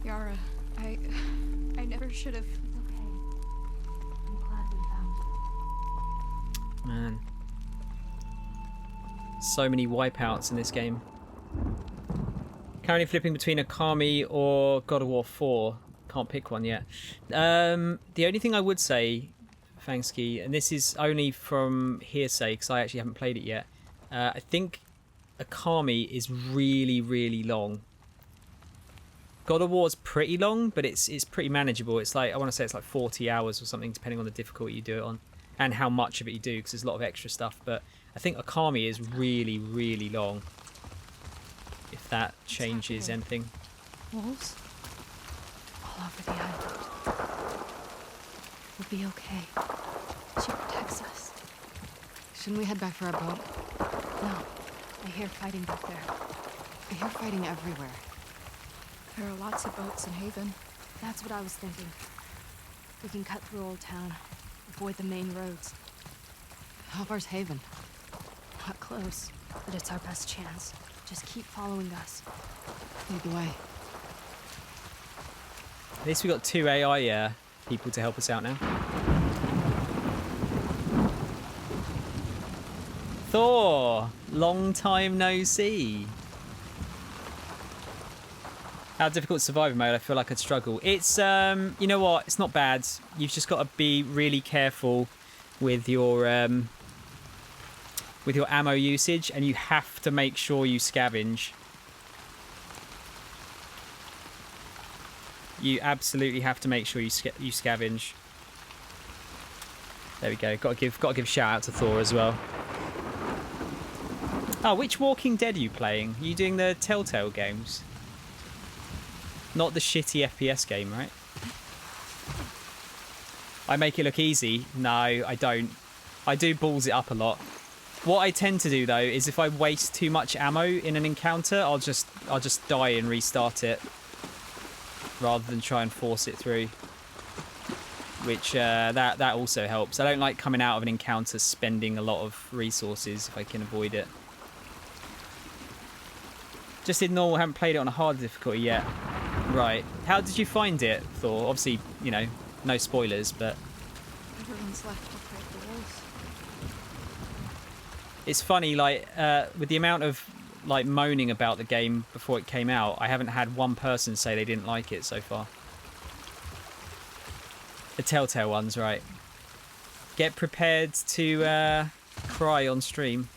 Yara, I never should have. It's okay. I'm glad we found you. Man. So many wipeouts in this game. Currently flipping between Akami or God of War 4. Can't pick one yet. The only thing I would say, Fangsky, and this is only from hearsay because I actually haven't played it yet. I think Akami is really, really long. God of War's pretty long, but it's pretty manageable. It's like, I want to say it's like 40 hours or something, depending on the difficulty you do it on and how much of it you do, because there's a lot of extra stuff. But I think Akami is really, really long. If that changes anything. Wolves? All over the island. We'll be okay. She protects us. Shouldn't we head back for our boat? No. I hear fighting back there. I hear fighting everywhere. There are lots of boats in Haven. That's what I was thinking. We can cut through Old Town. Avoid the main roads. How far's Haven? Not close, but it's our best chance. Just keep following us. Lead the way. At least we got 2 AI people to help us out now. Thor! Long time no see. How difficult survivor mode? I feel like I'd struggle. It's, you know what? It's not bad. You've just got to be really careful with your ammo usage, and you have to make sure you scavenge. You absolutely have to make sure you scavenge. There we go. Got to give shout out to Thor as well. Oh, which Walking Dead are you playing? Are you doing the Telltale games? Not the shitty FPS game, right? I make it look easy. No, I don't. I do balls it up a lot. What I tend to do though is if I waste too much ammo in an encounter, I'll just die and restart it rather than try and force it through. Which that also helps. I don't like coming out of an encounter spending a lot of resources if I can avoid it. Just did normal, haven't played it on a hard difficulty yet. Right. How did you find it, Thor? Obviously, you know, no spoilers, but... Everyone's left to fight the wolves. It's funny, like, with the amount of, like, moaning about the game before it came out, I haven't had one person say they didn't like it so far. The Telltale ones, right. Get prepared to cry on stream.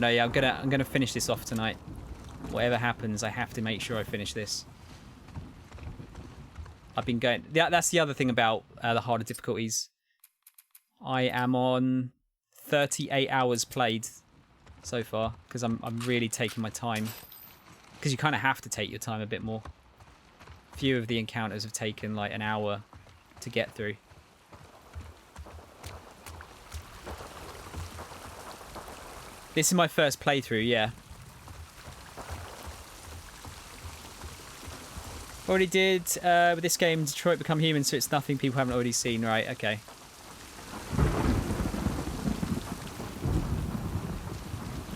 No, yeah, I'm gonna finish this off tonight. Whatever happens, I have to make sure I finish this. I've been going... Yeah, that's the other thing about the harder difficulties. I am on 38 hours played so far because I'm really taking my time. Because you kind of have to take your time a bit more. Few of the encounters have taken like an hour to get through. This is my first playthrough, yeah. Already did with this game, Detroit Become Human, so it's nothing people haven't already seen. Right, okay.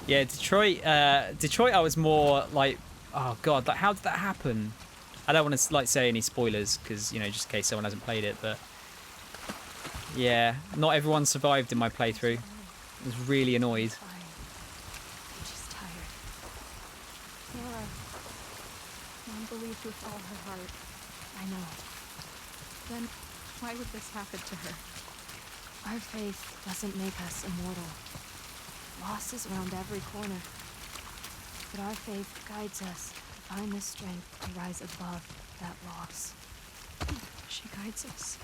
Yeah, Detroit I was more like, oh god, like, how did that happen? I don't want to like say any spoilers because, you know, just in case someone hasn't played it, but yeah, not everyone survived in my playthrough. I was really annoyed. She's tired. Laura, Mom believed with all her heart. I know. Then why would this happen to her? Our faith doesn't make us immortal. Loss is around every corner. But our faith guides us to find the strength to rise above that loss. She guides us.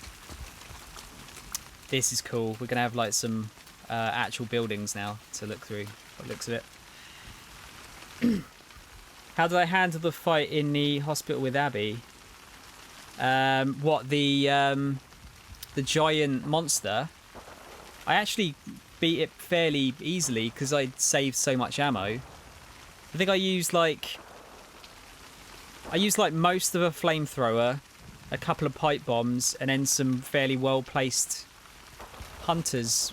This is cool. We're gonna have like some actual buildings now to look through. By the looks of it. How did I handle the fight in the hospital with Abby? What, the giant monster? I actually beat it fairly easily because I saved so much ammo. I think I used like I used like most of a flamethrower, a couple of pipe bombs, and then some fairly well placed hunter's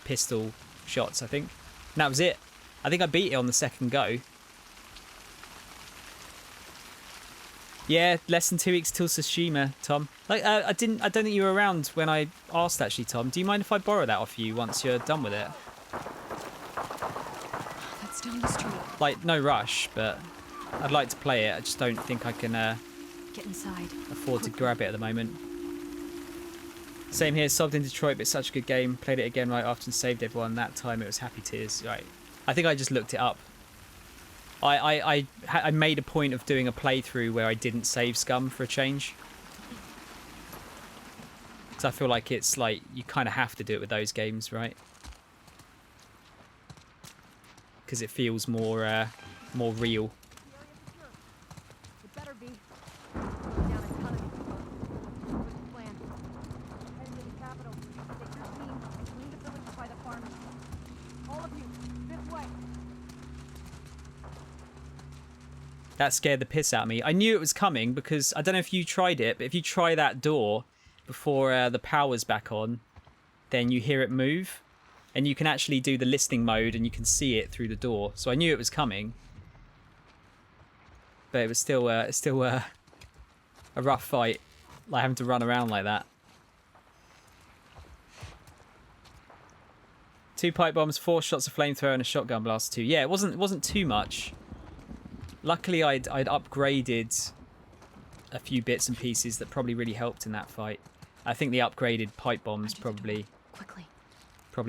pistol shots, I think. And that was it. I think I beat it on the second go. Yeah, less than 2 weeks till Tsushima, Tom. Like, I don't think you were around when I asked, actually, Tom. Do you mind if I borrow that off you once you're done with it? That's down the street. Like, no rush, but I'd like to play it. I just don't think I can Get inside. afford to grab it at the moment. Same here, sobbed in Detroit, but it's such a good game. Played it again right after and saved everyone. That time it was happy tears. Right. I think I just looked it up. I made a point of doing a playthrough where I didn't save Scum for a change. Because I feel like it's like, you kind of have to do it with those games, right? Because it feels more real. It better be. Down a ton of people. What's the plan? Head to the capital. Take your team and clean the village by the farm. All of you, this way. That scared the piss out of me. I knew it was coming because I don't know if you tried it, but if you try that door before the power's back on, then you hear it move, and you can actually do the listening mode and you can see it through the door. So I knew it was coming, but it was still a rough fight, like having to run around like that. 2 pipe bombs, 4 shots of flamethrower, and a shotgun blast too. Yeah, it wasn't too much. Luckily, I'd upgraded a few bits and pieces that probably really helped in that fight. I think the upgraded pipe bombs probably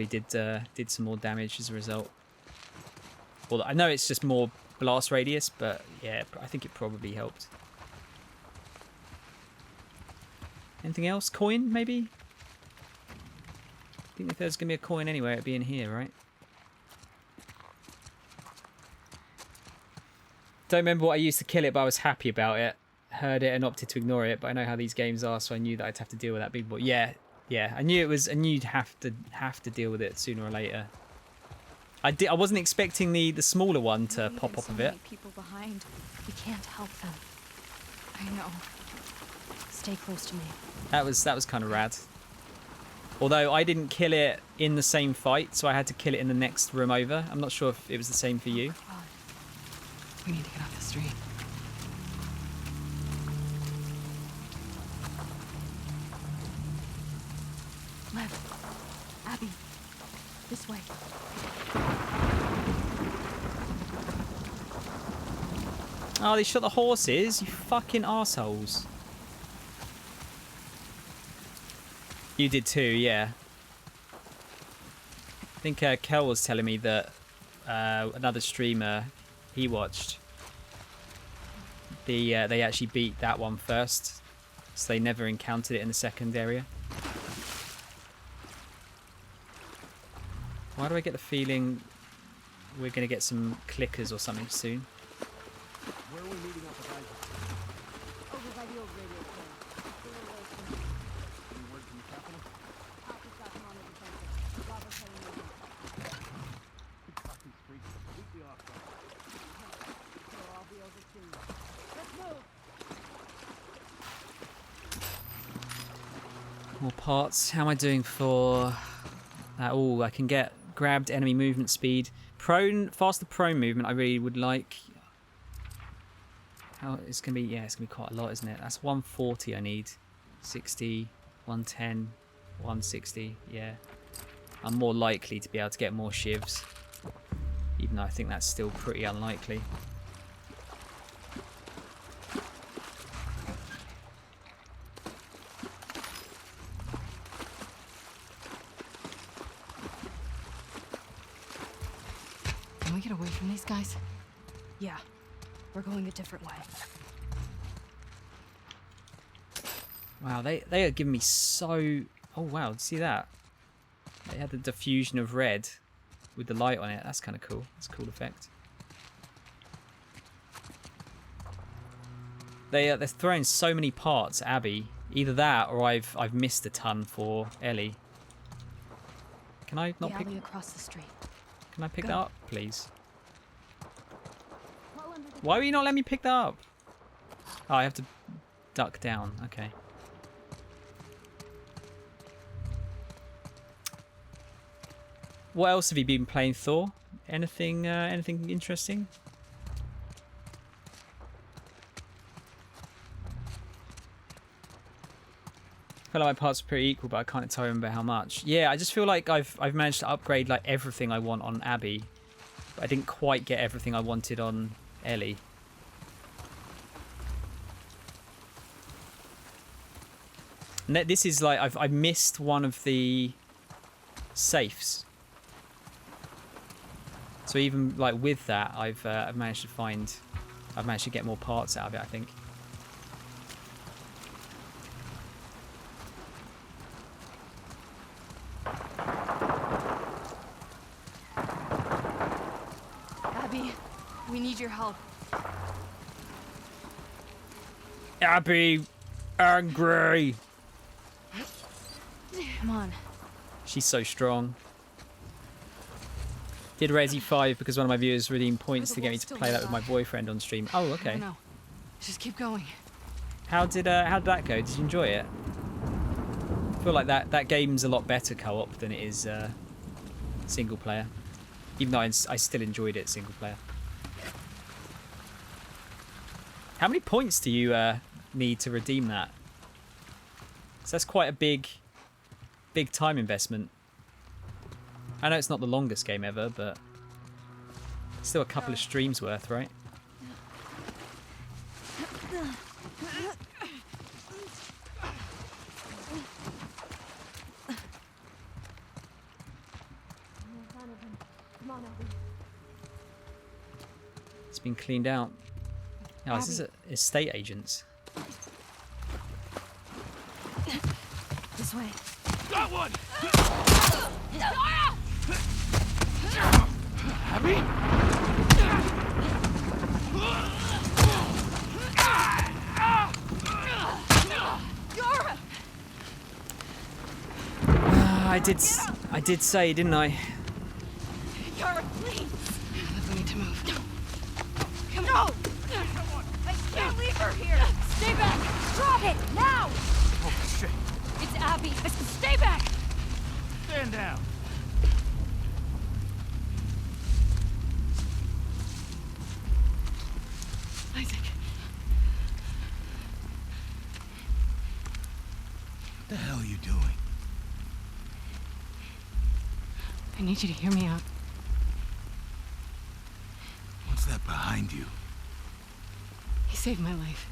did some more damage as a result. Well, I know it's just more blast radius, but yeah, I think it probably helped. Anything else? Coin, maybe? I think if there's going to be a coin anywhere, it'd be in here, right? Don't remember what I used to kill it, but I was happy about it. Heard it and opted to ignore it, but I know how these games are, so I knew that I'd have to deal with that big boy. Yeah, I knew it was, and you'd have to deal with it sooner or later. I wasn't expecting the smaller one to pop off of it. People behind. We can't help them. I know. Stay close to me. That was kind of rad. Although I didn't kill it in the same fight, so I had to kill it in the next room over. I'm not sure if it was the same for you. We need to get off the street. Left. Abby. This way. Oh, they shot the horses, you fucking assholes. You did too, yeah. I think Kel was telling me that another streamer he watched, they actually beat that one first, so they never encountered it in the second area. Why do I get the feeling we're going to get some clickers or something soon? Where are we meeting up with Isaac? Over by the old radio plant. Stay away from me. Any word from the capital? Alpha's got him on the defensive. Lava's heading in. Big fucking street. Completely off guard. So I'll be over soon. Let's move! More parts. How am I doing for that? Oh, I can get grabbed enemy movement speed. Prone, faster prone movement I really would like. How it's gonna be, yeah, it's gonna be quite a lot, isn't it? That's 140 I need. 60, 110, 160, yeah. I'm more likely to be able to get more shivs, even though I think that's still pretty unlikely. Can we get away from these guys? Yeah. We're going a different way. Wow, they are giving me so... Oh wow, see that? They had the diffusion of red with the light on it. That's kind of cool. That's a cool effect. They're throwing so many parts at Abby. Either that or I've missed a ton for Ellie. Can I not the pick... alley across the street. Can I pick Go. that up, please? Crawl under the Why will you not let me pick that up? Oh, I have to duck down. Okay. What else have you been playing, Thor? Anything interesting? I feel like my parts are pretty equal, but I can't entirely remember how much. Yeah, I just feel like I've managed to upgrade like everything I want on Abby, but I didn't quite get everything I wanted on Ellie. And this is like I've missed one of the safes. So even like with that, I've managed to get more parts out of it, I think. Abby, we need your help. Abby, angry. Come on. She's so strong. Did Resi 5 because one of my viewers redeemed points to get me to play that with my boyfriend on stream. Oh, okay. No, just keep going. How did that go? Did you enjoy it? I feel like that game's a lot better co-op than it is single player. Even though I still enjoyed it single player. How many points do you need to redeem that? So that's quite a big time investment. I know it's not the longest game ever, but still a couple of streams worth, right? It's been cleaned out. Oh, this is estate agents. This way. Got one! Abby? I did say, didn't I? Yara, please! We need to move. Come on! I can't leave her here! Stay back! Drop it! Now! Oh, shit. It's Abby! Stay back! Stand down. Isaac. What the hell are you doing? I need you to hear me out. What's that behind you? He saved my life.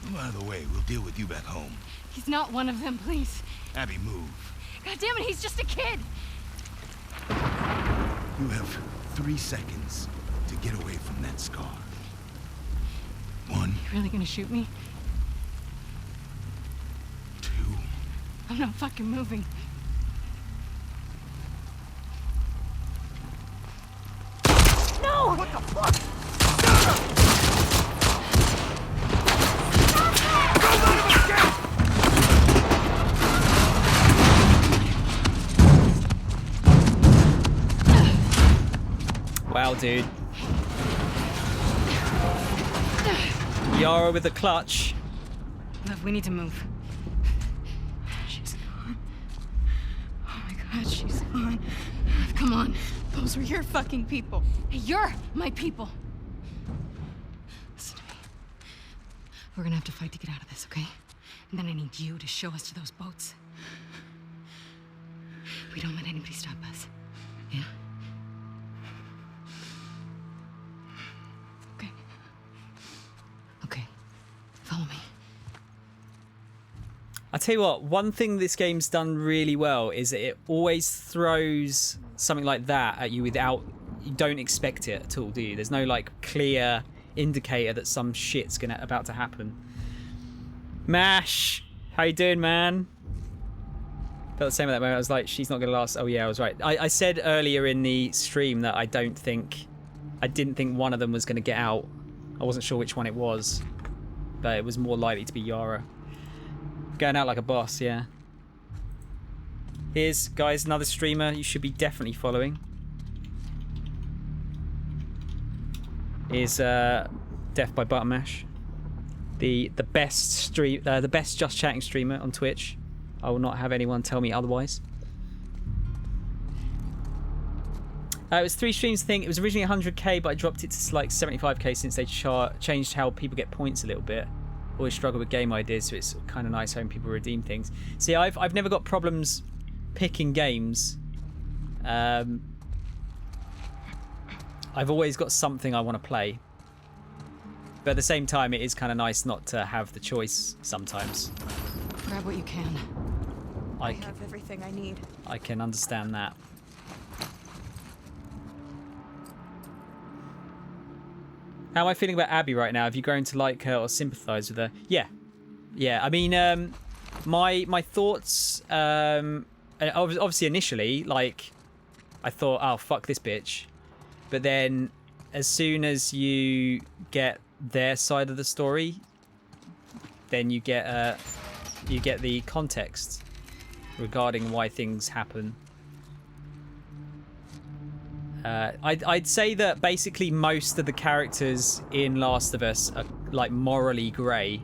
Move out of the way. We'll deal with you back home. He's not one of them, please. Abby, move. God damn it, he's just a kid! You have 3 seconds to get away from that scar. 1, You really gonna shoot me? 2. I'm not fucking moving. No! What the fuck? Wow, dude. Yara with the clutch. Look, we need to move. She's gone. Oh my god, she's gone. Come on. Those were your fucking people. Hey, you're my people. Listen to me. We're gonna have to fight to get out of this, okay? And then I need you to show us to those boats. We don't let anybody stop us. Yeah? Okay. Okay. Follow me. I tell you what, one thing this game's done really well is that it always throws something like that at you without, you don't expect it at all, do you? There's no like clear indicator that some shit's about to happen. Mash, how you doing, man? Felt the same at that moment. I was like, she's not gonna last. Oh yeah, I was right. I said earlier in the stream that I didn't think one of them was gonna get out. I wasn't sure which one it was, but it was more likely to be Yara. Going out like a boss, yeah. Here's, guys, another streamer you should be definitely following. Is Death by Button Mash. the best the best just chatting streamer on Twitch. I will not have anyone tell me otherwise. It was 3 streams thing. It was originally 100k, but I dropped it to like 75k since they changed how people get points a little bit. Always struggle with game ideas, so it's kind of nice when people redeem things. See, I've never got problems picking games. I've always got something I want to play. But at the same time, it is kind of nice not to have the choice sometimes. Grab what you can. I have everything I need. I can understand that. How am I feeling about Abby right now? Have you grown to like her or sympathise with her? Yeah. Yeah, I mean, my thoughts, obviously initially, like, I thought, oh, fuck this bitch. But then, as soon as you get their side of the story, then you get the context regarding why things happen. I'd say that basically most of the characters in Last of Us are like morally grey.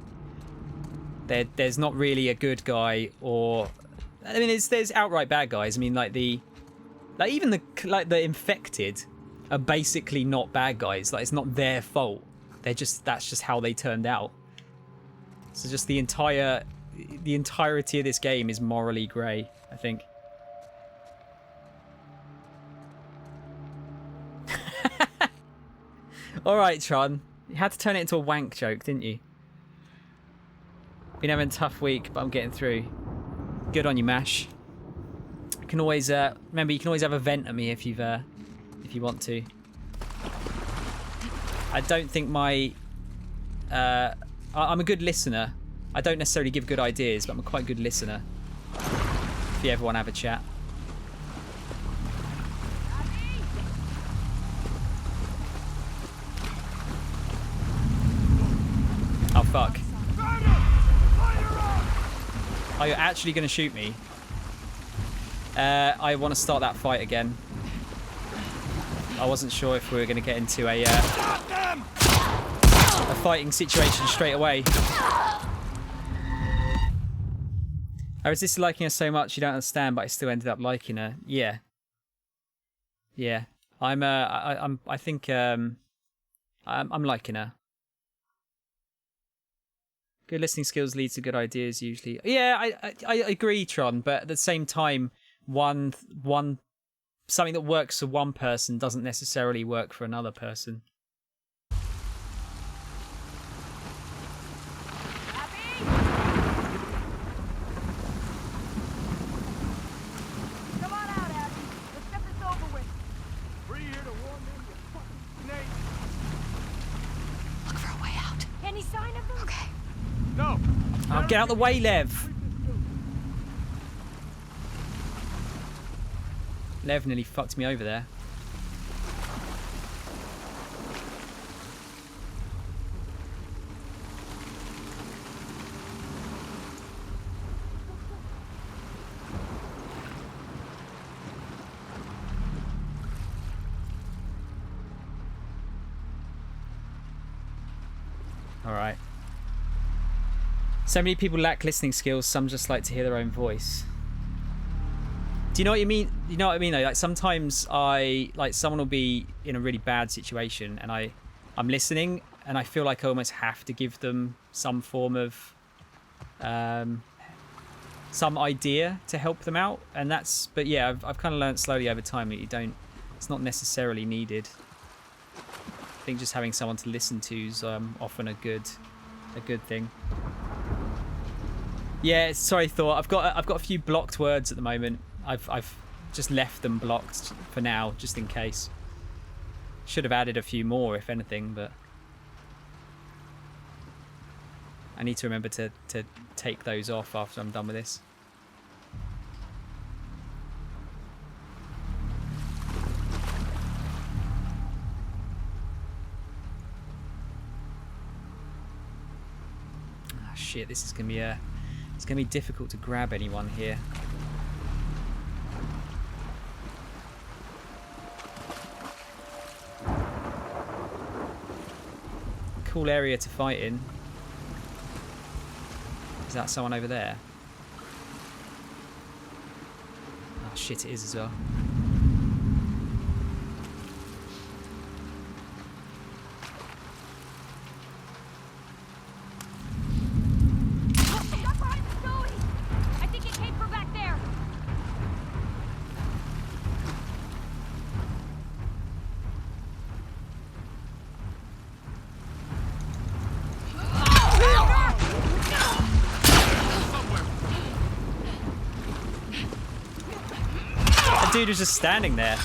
There's not really a good guy, or I mean, there's outright bad guys. I mean, even the infected are basically not bad guys. Like, it's not their fault. That's just how they turned out. So just the entirety of this game is morally grey, I think. Alright, Tron. You had to turn it into a wank joke, didn't you? Been having a tough week, but I'm getting through. Good on you, Mash. You can always remember, you can always have a vent at me if you want to. I don't think I'm a good listener. I don't necessarily give good ideas, but I'm a quite good listener. If you ever want to have a chat. Oh, fuck. Are you actually going to shoot me? I want to start that fight again. I wasn't sure if we were going to get into a fighting situation straight away. I resisted liking her so much you don't understand, but I still ended up liking her. Yeah. Yeah. I think I'm liking her. Good listening skills leads to good ideas usually. Yeah, I agree, Tron, but at the same time, something that works for one person doesn't necessarily work for another person. Come on out, Abby. Let's get this over with. Free here to warn them, you fucking snake. Look for a way out. Any sign of them? Okay. No. Oh, get out the way, Lev. Lev nearly fucked me over there. All right. So many people lack listening skills. Some just like to hear their own voice. Do you know what you mean? You know what I mean though? Like sometimes someone will be in a really bad situation and I'm listening and I feel like I almost have to give them some form of some idea to help them out. And but yeah, I've kind of learned slowly over time that it's not necessarily needed. I think just having someone to listen to is often a good thing. Yeah, sorry, Thor. I've got a few blocked words at the moment. I've just left them blocked for now, just in case. Should have added a few more, if anything, but I need to remember to take those off after I'm done with this. Ah, shit! This is gonna be it's gonna be difficult to grab anyone here. Cool area to fight in. that someone over there? Oh shit, it is as well. Stop behind Zoe! I think it came from back there. That dude was just standing there.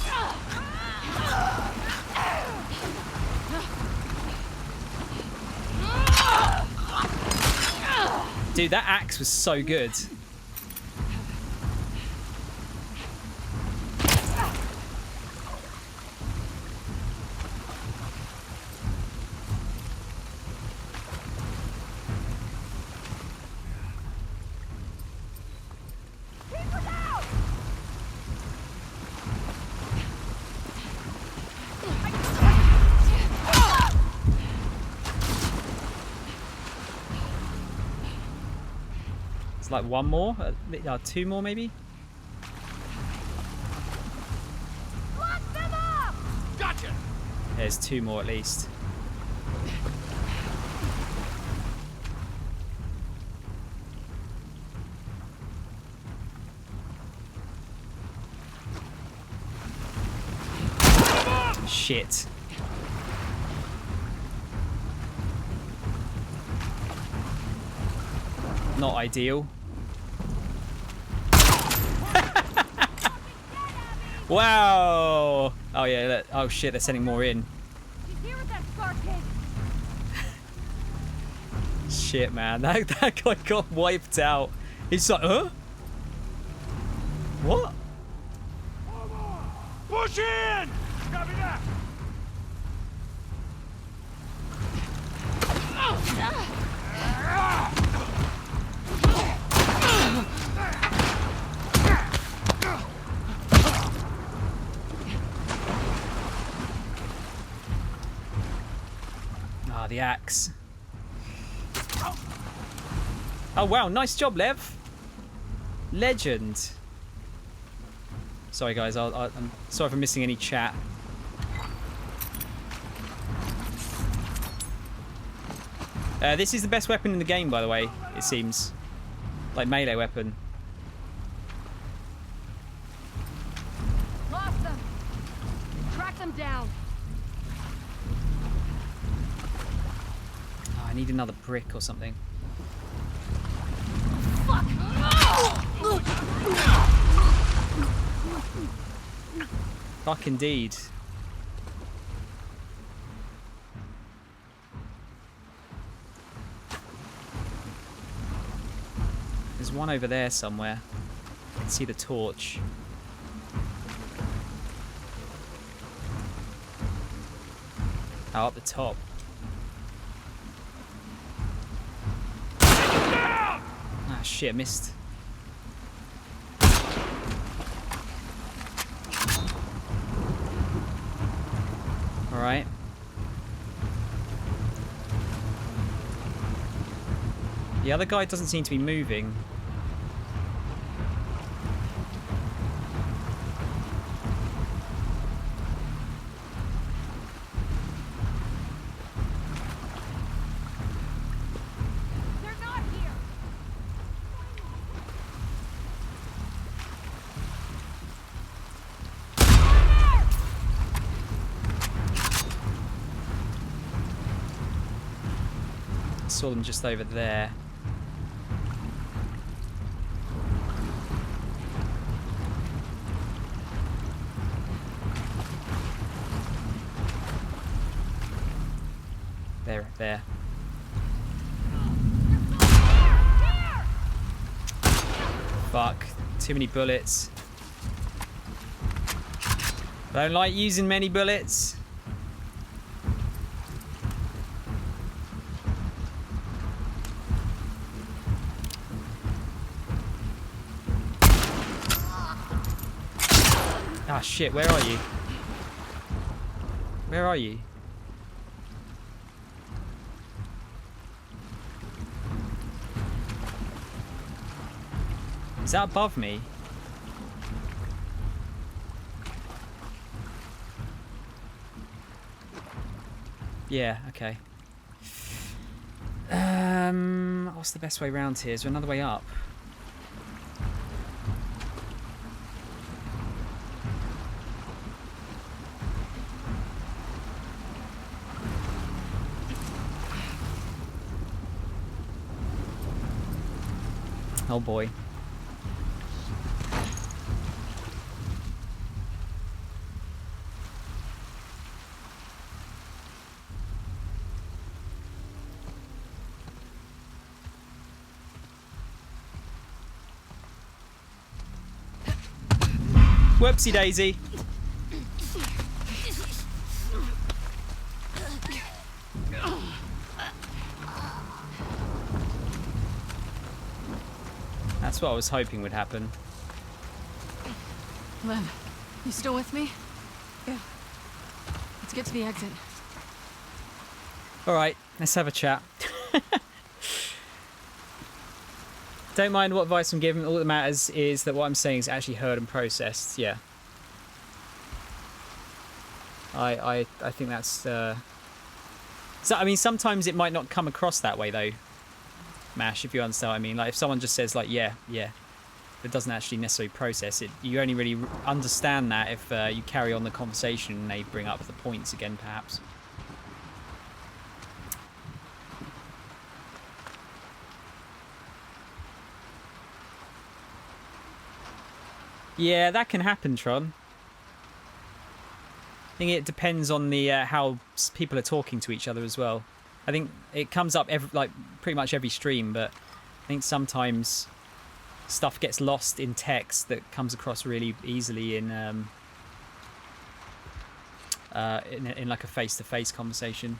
Dude, that axe was so good. It's like one more, two more maybe. Lock them up! Gotcha! There's two more at least. Shit. Not ideal. Wow! Oh yeah, oh shit, they're sending more in. She's here with that scar kid. Shit, man, that guy got wiped out. He's like, huh? What? Push in! Copy that! Ah, the axe. Oh wow, nice job, Lev. Legend. Sorry guys, I'm sorry for missing any chat. This is the best weapon in the game, by the way, it seems. Like melee weapon. Lost them. Track them down. Oh, I need another brick or something. Fuck! Fuck indeed. There's one over there somewhere. I can see the torch. Oh, up the top. Ah, shit, missed. Alright. The other guy doesn't seem to be moving. They're not here. I saw them just over there. There. Fuck. Too many bullets. Don't like using many bullets. Ah, shit, where are you? Where are you? Is that above me? Yeah, okay. What's the best way round here? Is there another way up? Oh boy. Whoopsie daisy. That's what I was hoping would happen. Lev, you still with me? Yeah. Let's get to the exit. All right, let's have a chat. Don't mind what advice I'm giving. All that matters is that what I'm saying is actually heard and processed. Yeah. I think that's. So I mean, sometimes it might not come across that way though, Mash. If you understand what I mean, like if someone just says like yeah, but doesn't actually necessarily process it, you only really understand that if you carry on the conversation and they bring up the points again, perhaps. Yeah, that can happen, Tron. I think it depends on the how people are talking to each other as well. I think it comes up pretty much every stream, but I think sometimes stuff gets lost in text that comes across really easily in like a face-to-face conversation.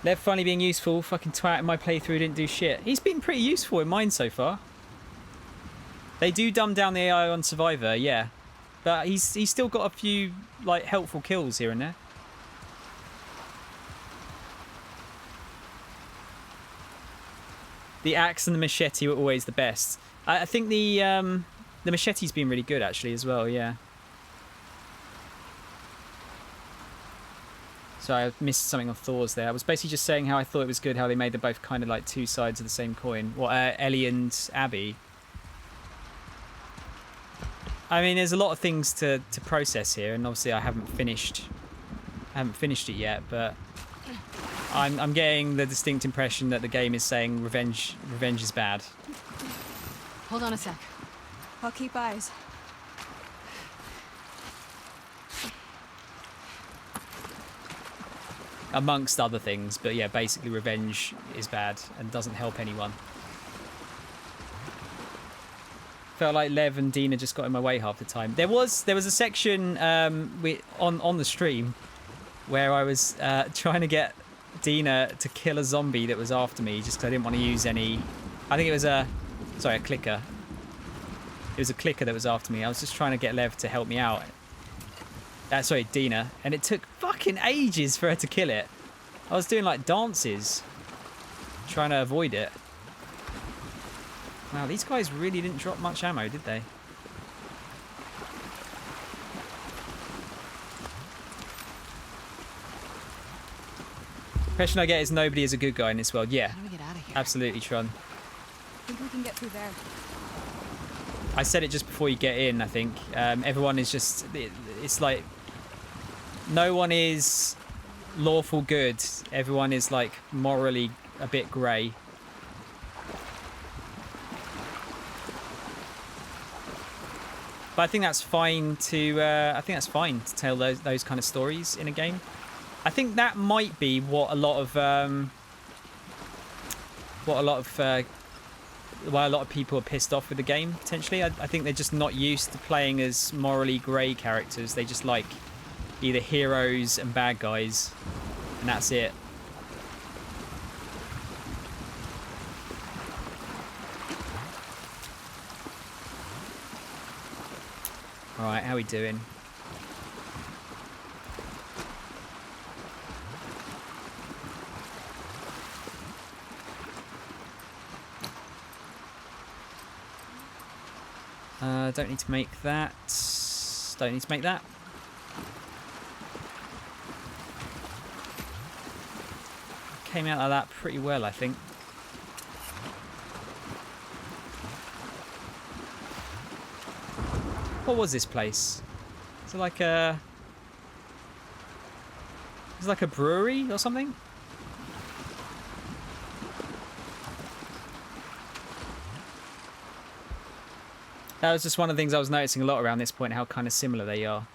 Lev finally being useful. Fucking twat in my playthrough didn't do shit. He's been pretty useful in mine so far. They do dumb down the AI on Survivor, yeah. But he's still got a few like helpful kills here and there. The axe and the machete were always the best. I think the machete's been really good actually as well, yeah. Sorry, I missed something on Thor's there. I was basically just saying how I thought it was good how they made them both kind of like two sides of the same coin. What, Ellie and Abby? I mean, there's a lot of things to process here, and obviously I haven't finished it yet, but I'm getting the distinct impression that the game is saying revenge is bad. Hold on a sec. I'll keep eyes. Amongst other things, but yeah, basically revenge is bad and doesn't help anyone. Felt like Lev and Dina just got in my way half the time. There was a section on the stream where I was trying to get Dina to kill a zombie that was after me just because I didn't want to use any. I think it was a clicker. It was a clicker that was after me. I was just trying to get Lev to help me out. Sorry, Dina, and it took fucking ages for her to kill it. I was doing like dances, trying to avoid it. Wow, these guys really didn't drop much ammo, did they? Impression I get is nobody is a good guy in this world. Yeah, How do we get out of here? absolutely, Tron. I think we can get through there. I said it just before you get in, I think. Everyone is just... It's like... No one is lawful good. Everyone is, like, morally a bit grey. But I think that's fine to... tell those kind of stories in a game. I think that might be what a lot of why a lot of people are pissed off with the game, potentially. I think they're just not used to playing as morally grey characters. They just like either heroes and bad guys, and that's it. Alright, how we doing? Don't need to make that. Don't need to make that. Came out of that pretty well, I think. What was this place? Is it like a... Is it like a brewery or something? That was just one of the things I was noticing a lot around this point, how kind of similar they are.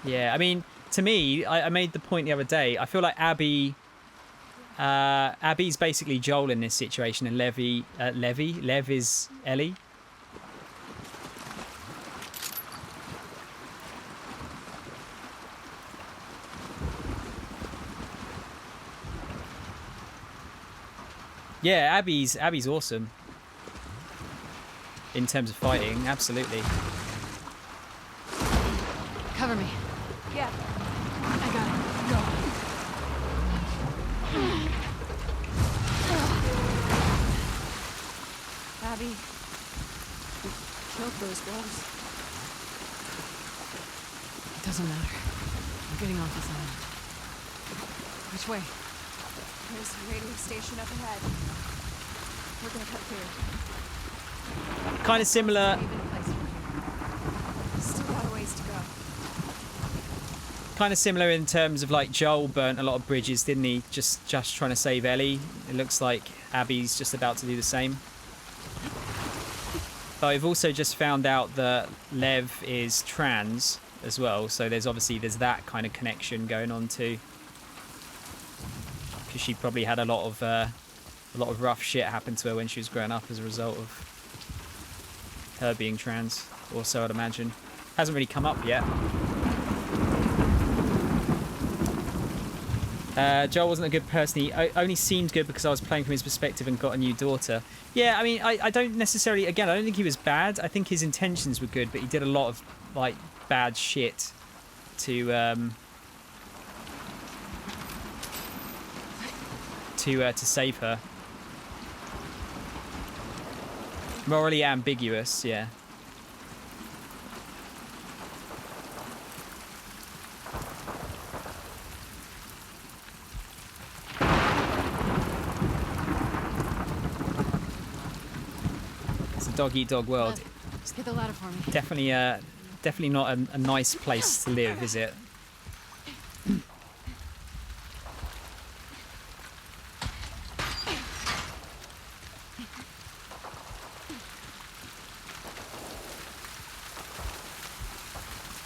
Yeah, I mean, to me, I made the point the other day, I feel like Abby's basically Joel in this situation, and Lev is Ellie. Yeah, Abby's awesome. In terms of fighting, absolutely. Cover me. Yeah. I got it. Go. Abby. We killed those wolves. It doesn't matter. I'm getting off this island. Which way? There's a radio station up ahead. We're gonna cut through. Kind of similar. Even place from here. Still got a ways to go. Kind of similar in terms of like Joel burnt a lot of bridges, didn't he? Just trying to save Ellie. It looks like Abby's just about to do the same. But I've also just found out that Lev is trans as well, so there's that kind of connection going on too. Because she probably had a lot of rough shit happen to her when she was growing up as a result of her being trans, also, I'd imagine. Hasn't really come up yet. Joel wasn't a good person. He only seemed good because I was playing from his perspective and got a new daughter. Yeah, I mean, I don't necessarily... Again, I don't think he was bad. I think his intentions were good, but he did a lot of, like, bad shit to save her. Morally ambiguous, yeah. It's a dog-eat-dog world. Just get the ladder for me. Definitely not a nice place to live, is it?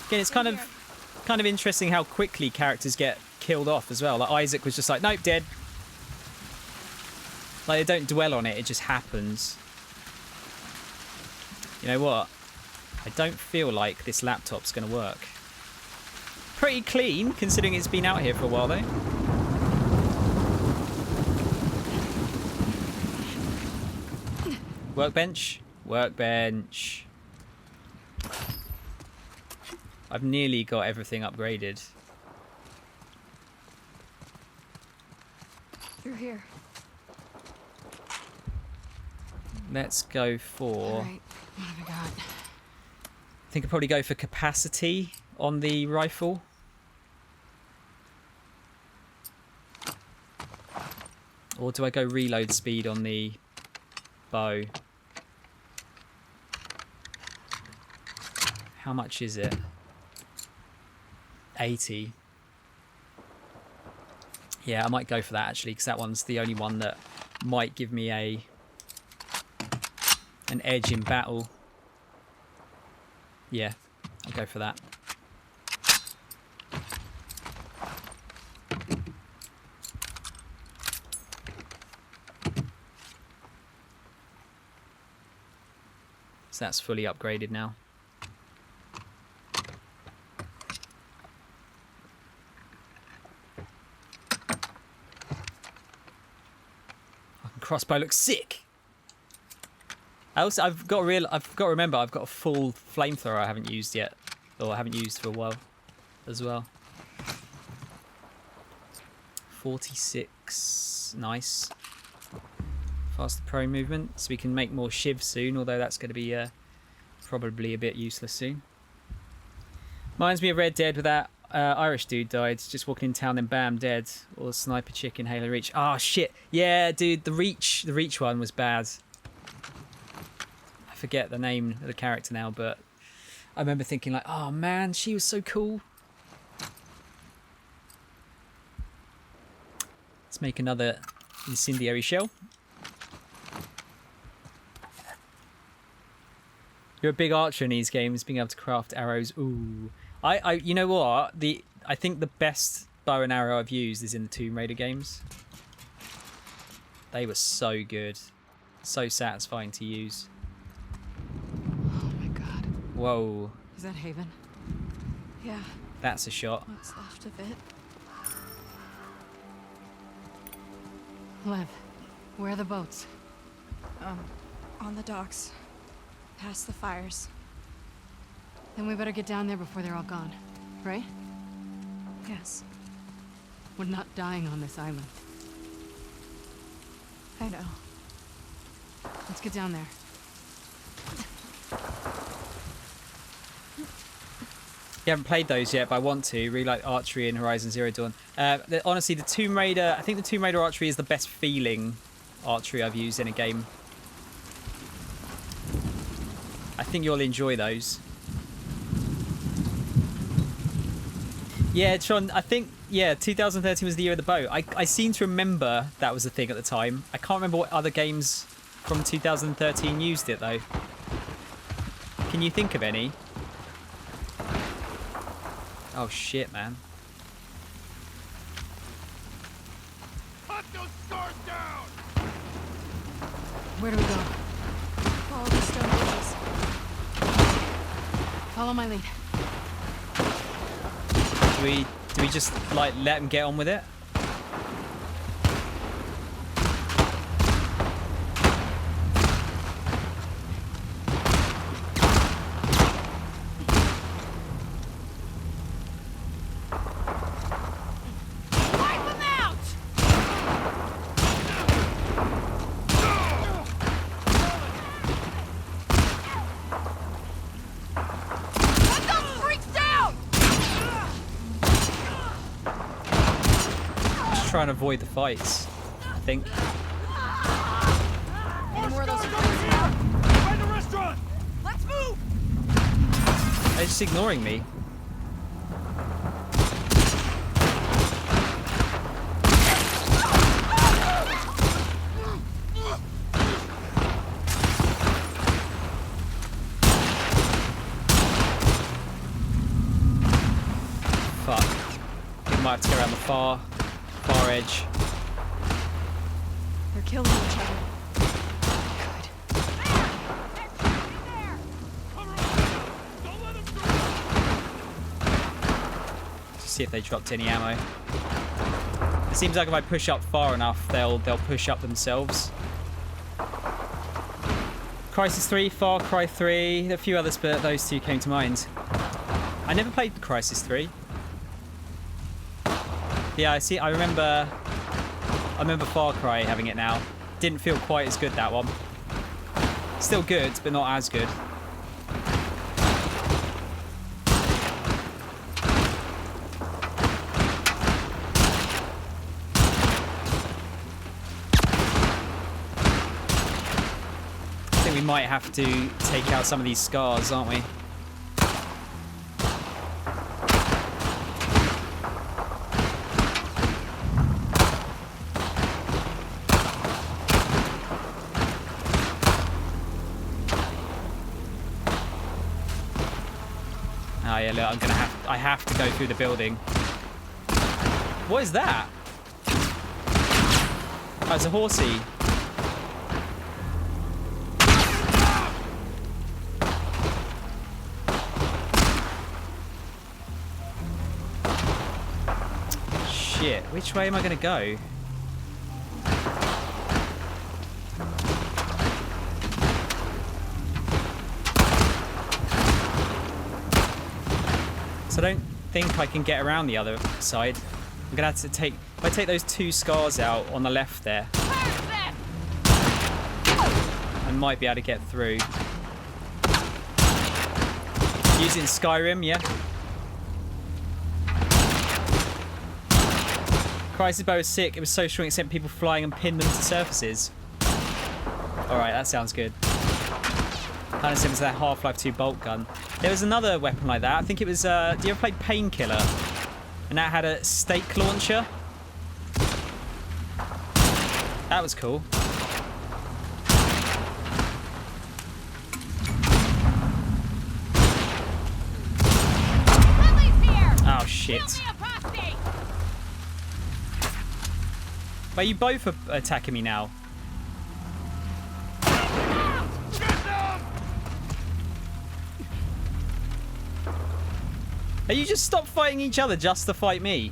Again, it's kind of interesting how quickly characters get killed off as well. Like Isaac was just like, nope, dead. Like they don't dwell on it; it just happens. You know what? I don't feel like this laptop's going to work. Pretty clean, considering it's been out here for a while, though. Workbench. Workbench. I've nearly got everything upgraded. Through here. Let's go for... All right, what have I got? I think I'll probably go for capacity on the rifle. Or do I go reload speed on the bow? How much is it? 80. Yeah, I might go for that actually, because that one's the only one that might give me an edge in battle. Yeah, I'll go for that. So that's fully upgraded now. Crossbow looks sick. I've got to remember I've got a full flamethrower I haven't used yet, or I haven't used for a while, as well. 46, nice. Faster pro movement, so we can make more shivs soon. Although that's going to be probably a bit useless soon. Reminds me of Red Dead, where that Irish dude died. Just walking in town, then bam, dead. Or Sniper Chick in Halo Reach. Oh shit, yeah, dude, the Reach one was bad. I forget the name of the character now, but I remember thinking like, oh man, she was so cool. Let's make another incendiary shell. You're a big archer in these games, being able to craft arrows. Ooh, you know what? I think the best bow and arrow I've used is in the Tomb Raider games. They were so good, so satisfying to use. Oh my god. Whoa, Is that Haven? Yeah. that's a shot. What's left of it? Lev, where are the boats? On the docks. Past the fires. Then we better get down there before they're all gone, right? Yes, We're not dying on this island. I know. Let's get down there. You haven't played those yet, but I want to. Really like Archery and Horizon Zero Dawn. Honestly, the Tomb Raider, I think the Tomb Raider Archery is the best feeling archery I've used in a game. I think you'll enjoy those. Yeah, Tron, I think, yeah, 2013 was the year of the bow. I seem to remember that was the thing at the time. I can't remember what other games from 2013 used it, though. Can you think of any? Oh, shit, man. Cut those scars down! Where do we go? Follow the stone bridges. Follow my lead. Do we just, like, let them get on with it? Try and avoid the fights, I think. Any more of those? Find the restaurant! Let's move! They're just ignoring me. Fuck. We might have to go around the far edge. They're killing each other. To see if they dropped any ammo. It seems like if I push up far enough, they'll push up themselves. Crysis 3, Far Cry 3, a few others, but those two came to mind. I never played Crysis 3. Yeah, I remember Far Cry having it now. Didn't feel quite as good, that one. Still good, but not as good. I think we might have to take out some of these scars, aren't we? Oh yeah, look, I have to go through the building. What is that? Oh, it's a horsey. Shit, which way am I gonna go? So I don't think I can get around the other side. I'm gonna have to take, if I take those two scars out on the left there, I might be able to get through. Use it in Skyrim, yeah. Crisis bow was sick. It was so strong it sent people flying and pinned them to surfaces. Alright, that sounds good. Kind of similar to that Half-Life 2 bolt gun. There was another weapon like that. I think it was, do you ever play Painkiller? And that had a stake launcher. That was cool. Oh shit. But you both are attacking me now. Are you just stop fighting each other just to fight me?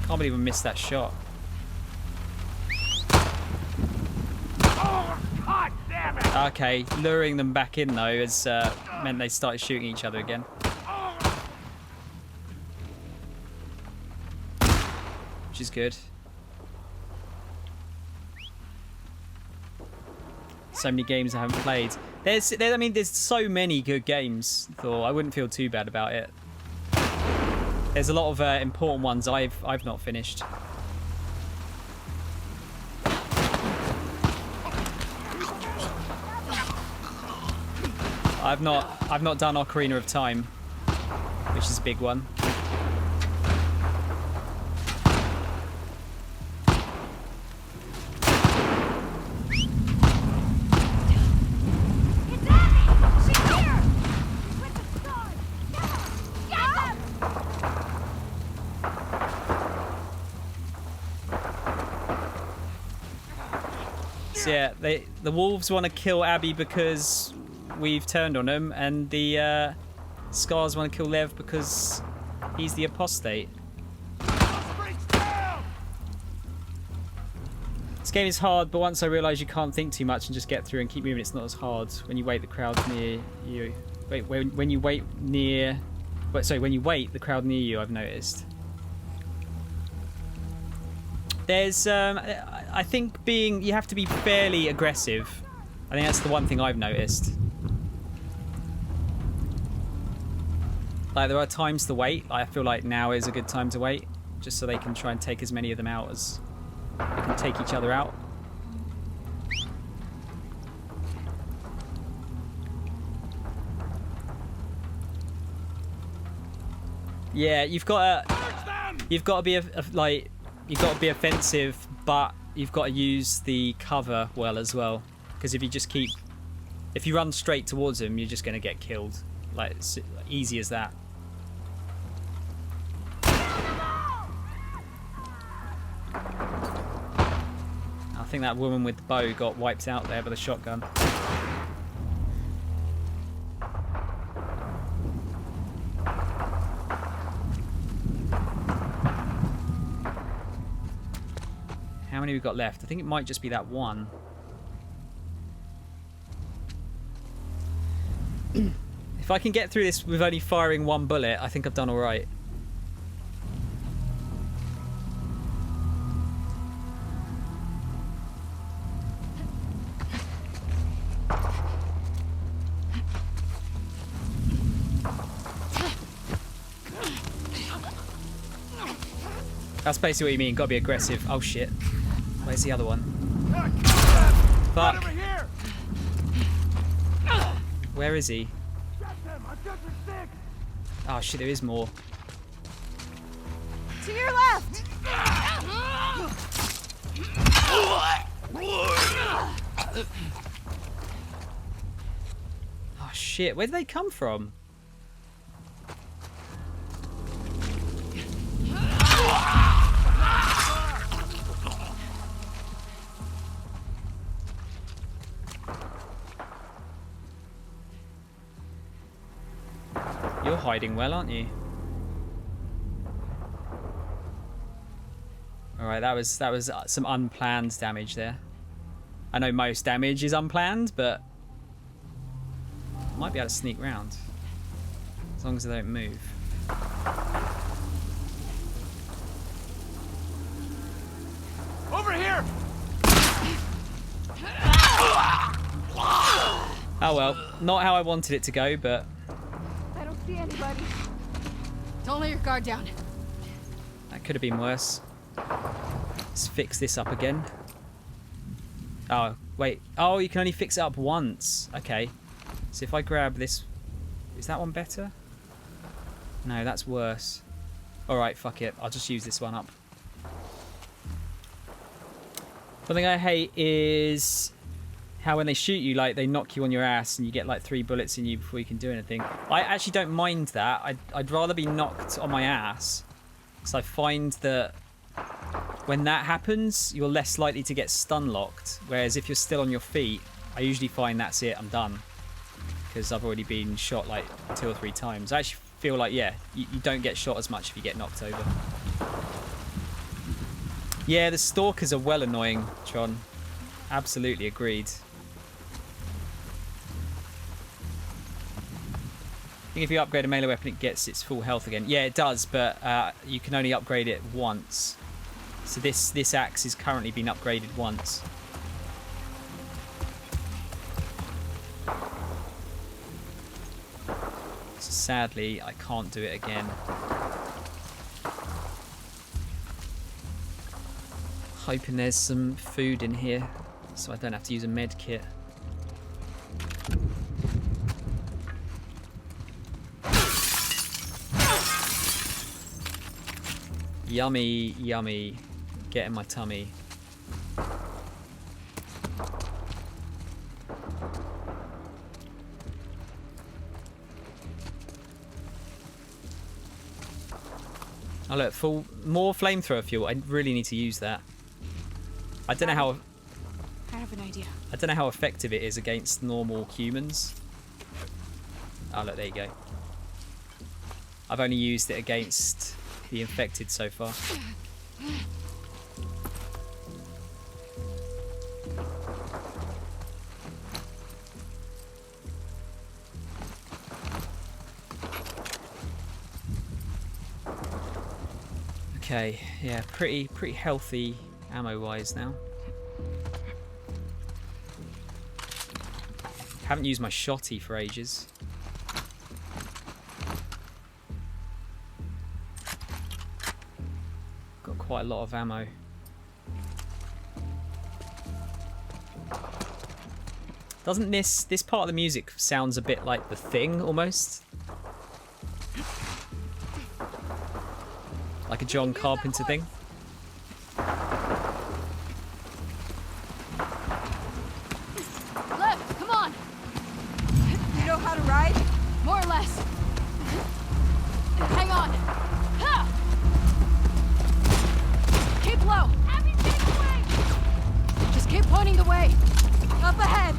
Can't believe I missed that shot. God damn it! Okay, luring them back in though has meant they started shooting each other again. Which is good. So many games I haven't played. I mean, there's so many good games, Thor. I wouldn't feel too bad about it. There's a lot of important ones I've not finished. I've not done Ocarina of Time, which is a big one. So yeah, the wolves want to kill Abby because we've turned on him, and the Scars want to kill Lev because he's the apostate. This game is hard, but once I realised you can't think too much and just get through and keep moving, it's not as hard. When you wait, the crowd's near you. Wait, when you wait near... Wait, sorry, when you wait, the crowd near you, I've noticed. There's, I think you have to be fairly aggressive. I think that's the one thing I've noticed. Like, there are times to wait. I feel like now is a good time to wait, just so they can try and take as many of them out as they can take each other out. Yeah, you've got to be you've got to be offensive, but you've got to use the cover well as well. Because if you run straight towards him, you're just going to get killed. Like, it's easy as that. I think that woman with the bow got wiped out there by the shotgun. How many we got left? I think it might just be that one. If I can get through this with only firing one bullet, I think I've done all right. That's basically what you mean. Got to be aggressive. Oh shit! Where's the other one? Fuck! Where is he? Oh shit! There is more. To your left! Oh shit! Where did they come from? You're hiding well, aren't you? Alright, that was some unplanned damage there. I know most damage is unplanned, but I might be able to sneak round. As long as they don't move. Oh well, not how I wanted it to go, but I don't see anybody. Don't let your guard down. that could have been worse. Let's fix this up again. Oh, wait. Oh, you can only fix it up once. Okay. So if I grab this... Is that one better? No, that's worse. Alright, fuck it. I'll just use this one up. Something I hate is how when they shoot you, like, they knock you on your ass and you get, like, 3 bullets in you before you can do anything. I actually don't mind that. I'd rather be knocked on my ass. So I find that when that happens, you're less likely to get stun locked. Whereas if you're still on your feet, I usually find that's it, I'm done. Because I've already been shot, like, 2 or 3 times. I actually feel like, yeah, you don't get shot as much if you get knocked over. Yeah, the stalkers are well annoying, Tron. Absolutely agreed. I think if you upgrade a melee weapon, it gets its full health again. Yeah, it does, but you can only upgrade it once. So this axe is currently being upgraded once. So sadly, I can't do it again. Hoping there's some food in here, so I don't have to use a med kit. Yummy, yummy. Get in my tummy. Oh look, more flamethrower fuel. I really need to use that. I don't know how. I have an idea. I don't know how effective it is against normal humans. Oh look, there you go. I've only used it against the infected so far. Okay, yeah, pretty healthy ammo-wise now. Haven't used my shotty for ages. Got quite a lot of ammo. Doesn't this part of the music sounds a bit like The Thing almost? Like a John Carpenter thing? Left, come on! You know how to ride? More or less. Hang on. Ha! Keep low. Abby's getting away. Just keep pointing the way. Up ahead!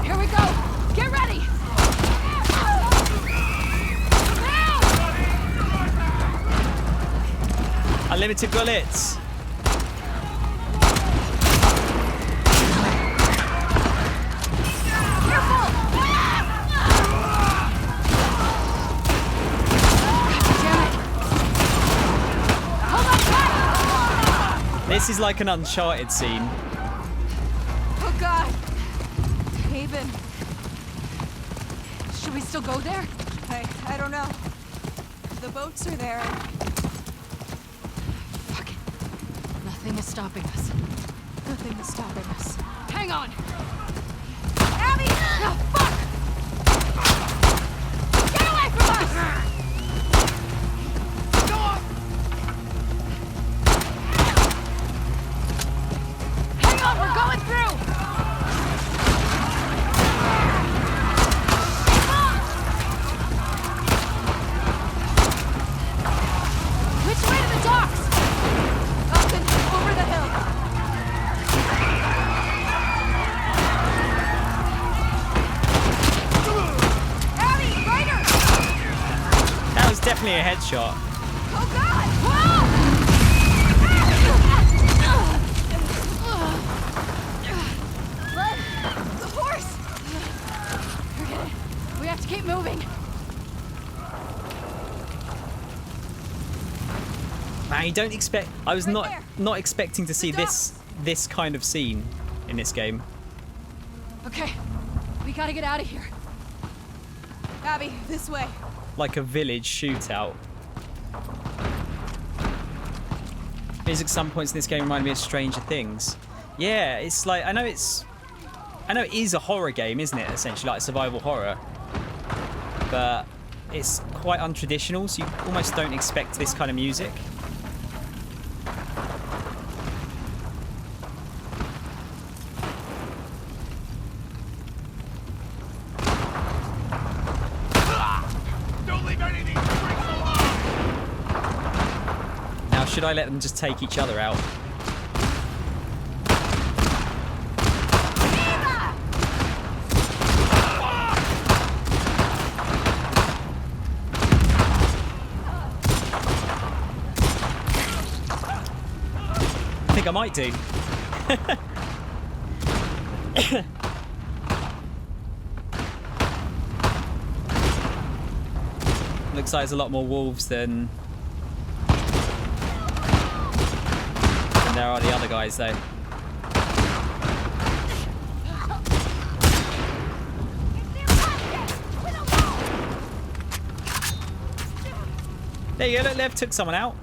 Here we go. Get ready. Unlimited bullets! This is like an Uncharted scene. Oh god! Haven. Should we still go there? I don't know. The boats are there. Fuck it. Nothing is stopping us. Nothing is stopping us. Hang on! Abby! Oh, fuck! Get away from us! Go on! Hang on, we're going through! Which way to the docks? Up and over the hill. Abby! Ryder! That was definitely a headshot. Oh god! Bud, the horse! Forget it. We have to keep moving. Man, you don't expect. I was Right not there. not expecting to see The this kind of scene in this game. Okay, we gotta get out of here. Abby, this way. Like a village shootout. Music at some points in this game reminded me of Stranger Things. Yeah, it's like, I know it is a horror game, isn't it? Essentially, like survival horror. But it's quite untraditional, so you almost don't expect this kind of music. Don't leave anything springs alive! Now, should I let them just take each other out? I think I might do. Looks like there's a lot more wolves than there are the other guys, though. There you go, look, Lev took someone out.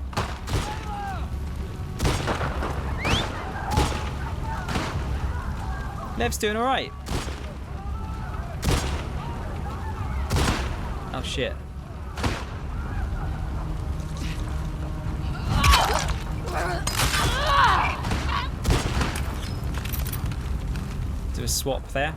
Lev's doing alright. Oh shit. Do a swap there.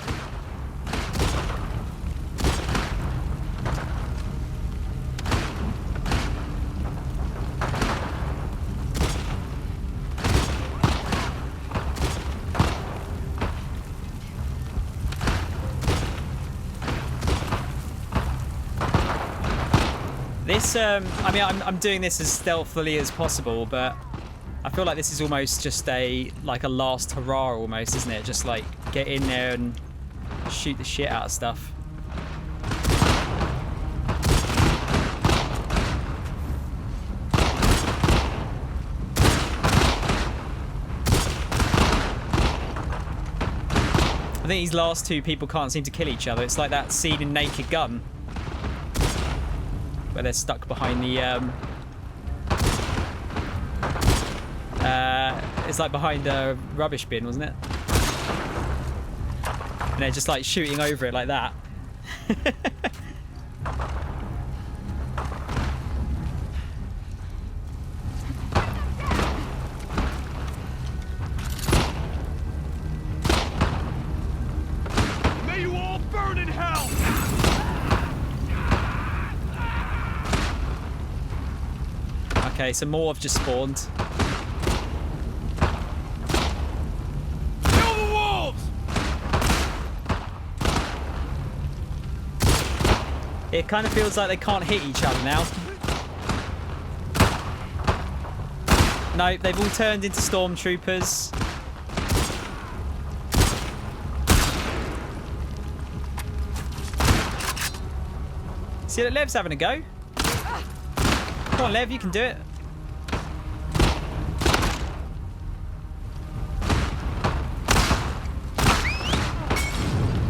This, I mean, I'm doing this as stealthily as possible, but I feel like this is almost just like a last hurrah almost, isn't it? Just like get in there and shoot the shit out of stuff. I think these last two people can't seem to kill each other. It's like that scene in Naked Gun, where they're stuck behind the it's like behind a rubbish bin, wasn't it? And they're just like shooting over it like that. May you all burn in hell! Okay, so more have just spawned. Kill the wolves! It kind of feels like they can't hit each other now. No, they've all turned into stormtroopers. See that Lev's having a go. Come on, Lev, you can do it.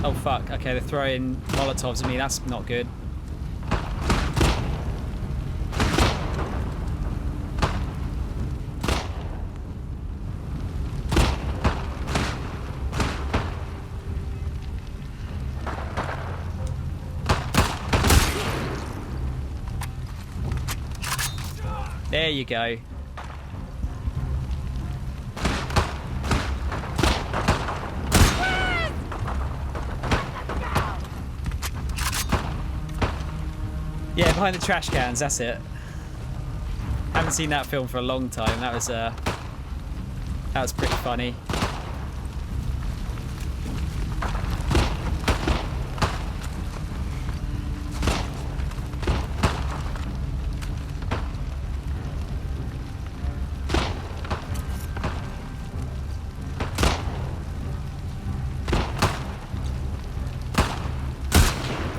Oh fuck, okay, they're throwing Molotovs at me, that's not good. There you go. Yeah, behind the trash cans, that's it. Haven't seen that film for a long time. That was pretty funny.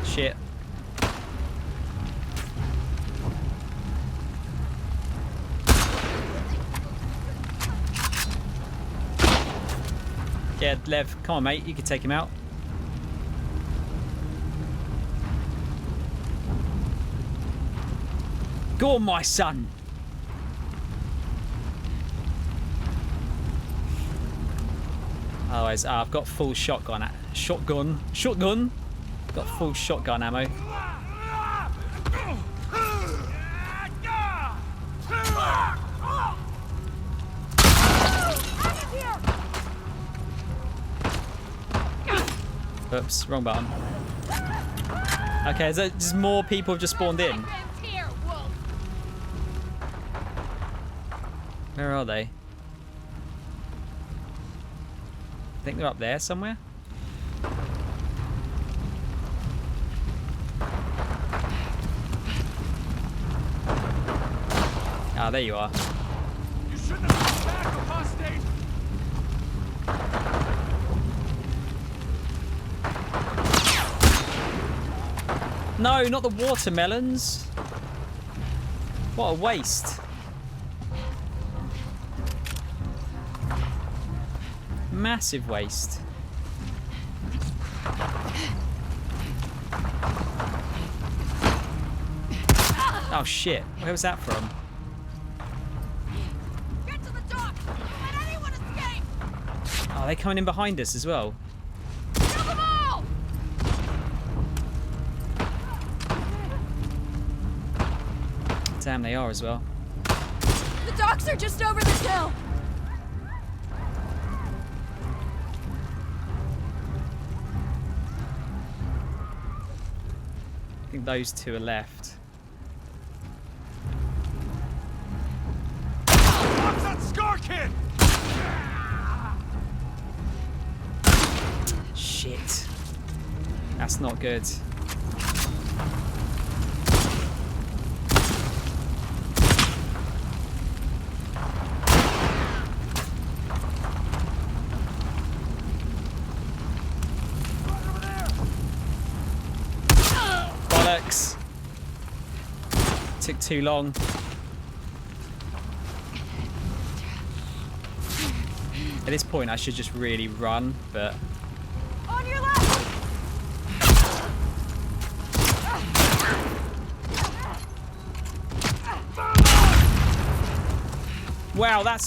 Shit. Yeah, Lev, come on, mate. You can take him out. Go on, my son. Otherwise, I've got full shotgun. Shotgun. Got full shotgun ammo. Oops, wrong button. Okay, is there just more people have just spawned in? Where are they? I think they're up there somewhere. Ah, there you are. You shouldn't have come back, apostate! No, not the watermelons. What a waste. Massive waste. Oh shit, where was that from? Get to the dock! Don't let anyone escape! Oh, they're coming in behind us as well. Kill them all! Damn, they are as well. The docks are just over this hill! I think those two are left. Watch that scar kid! Shit. That's not good. Bollocks. Took too long. At this point, I should just really run, but... On your left! Wow, that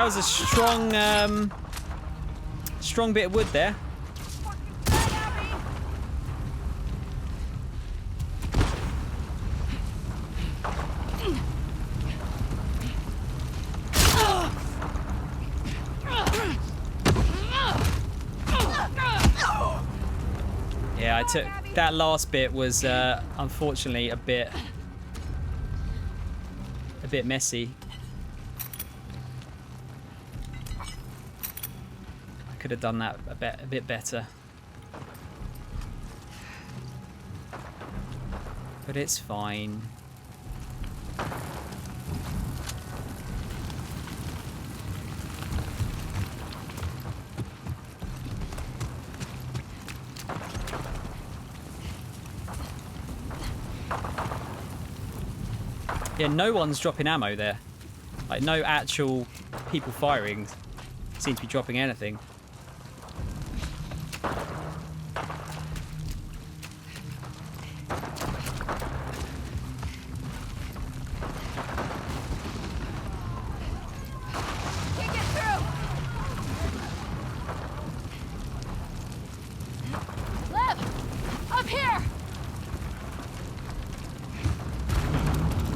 was a strong, strong bit of wood there. Yeah, I took that last bit was unfortunately a bit messy. I could have done that a bit better, but it's fine. Yeah, no one's dropping ammo there. Like, no actual people firing seem to be dropping anything. Can't get through! Lev! Up here!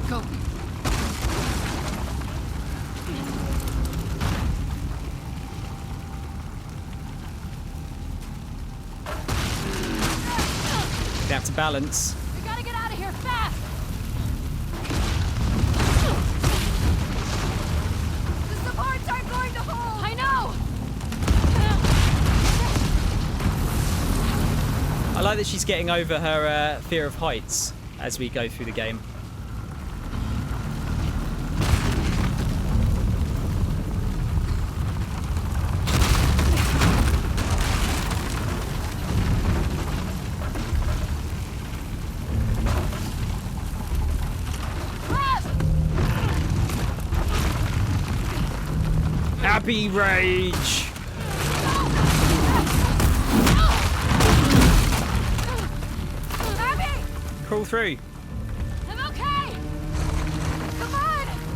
Go. They have to balance. We gotta get out of here fast! The supports aren't going to hold! I know! I like that she's getting over her fear of heights as we go through the game. Happy rage! Abby! Crawl through. I'm okay!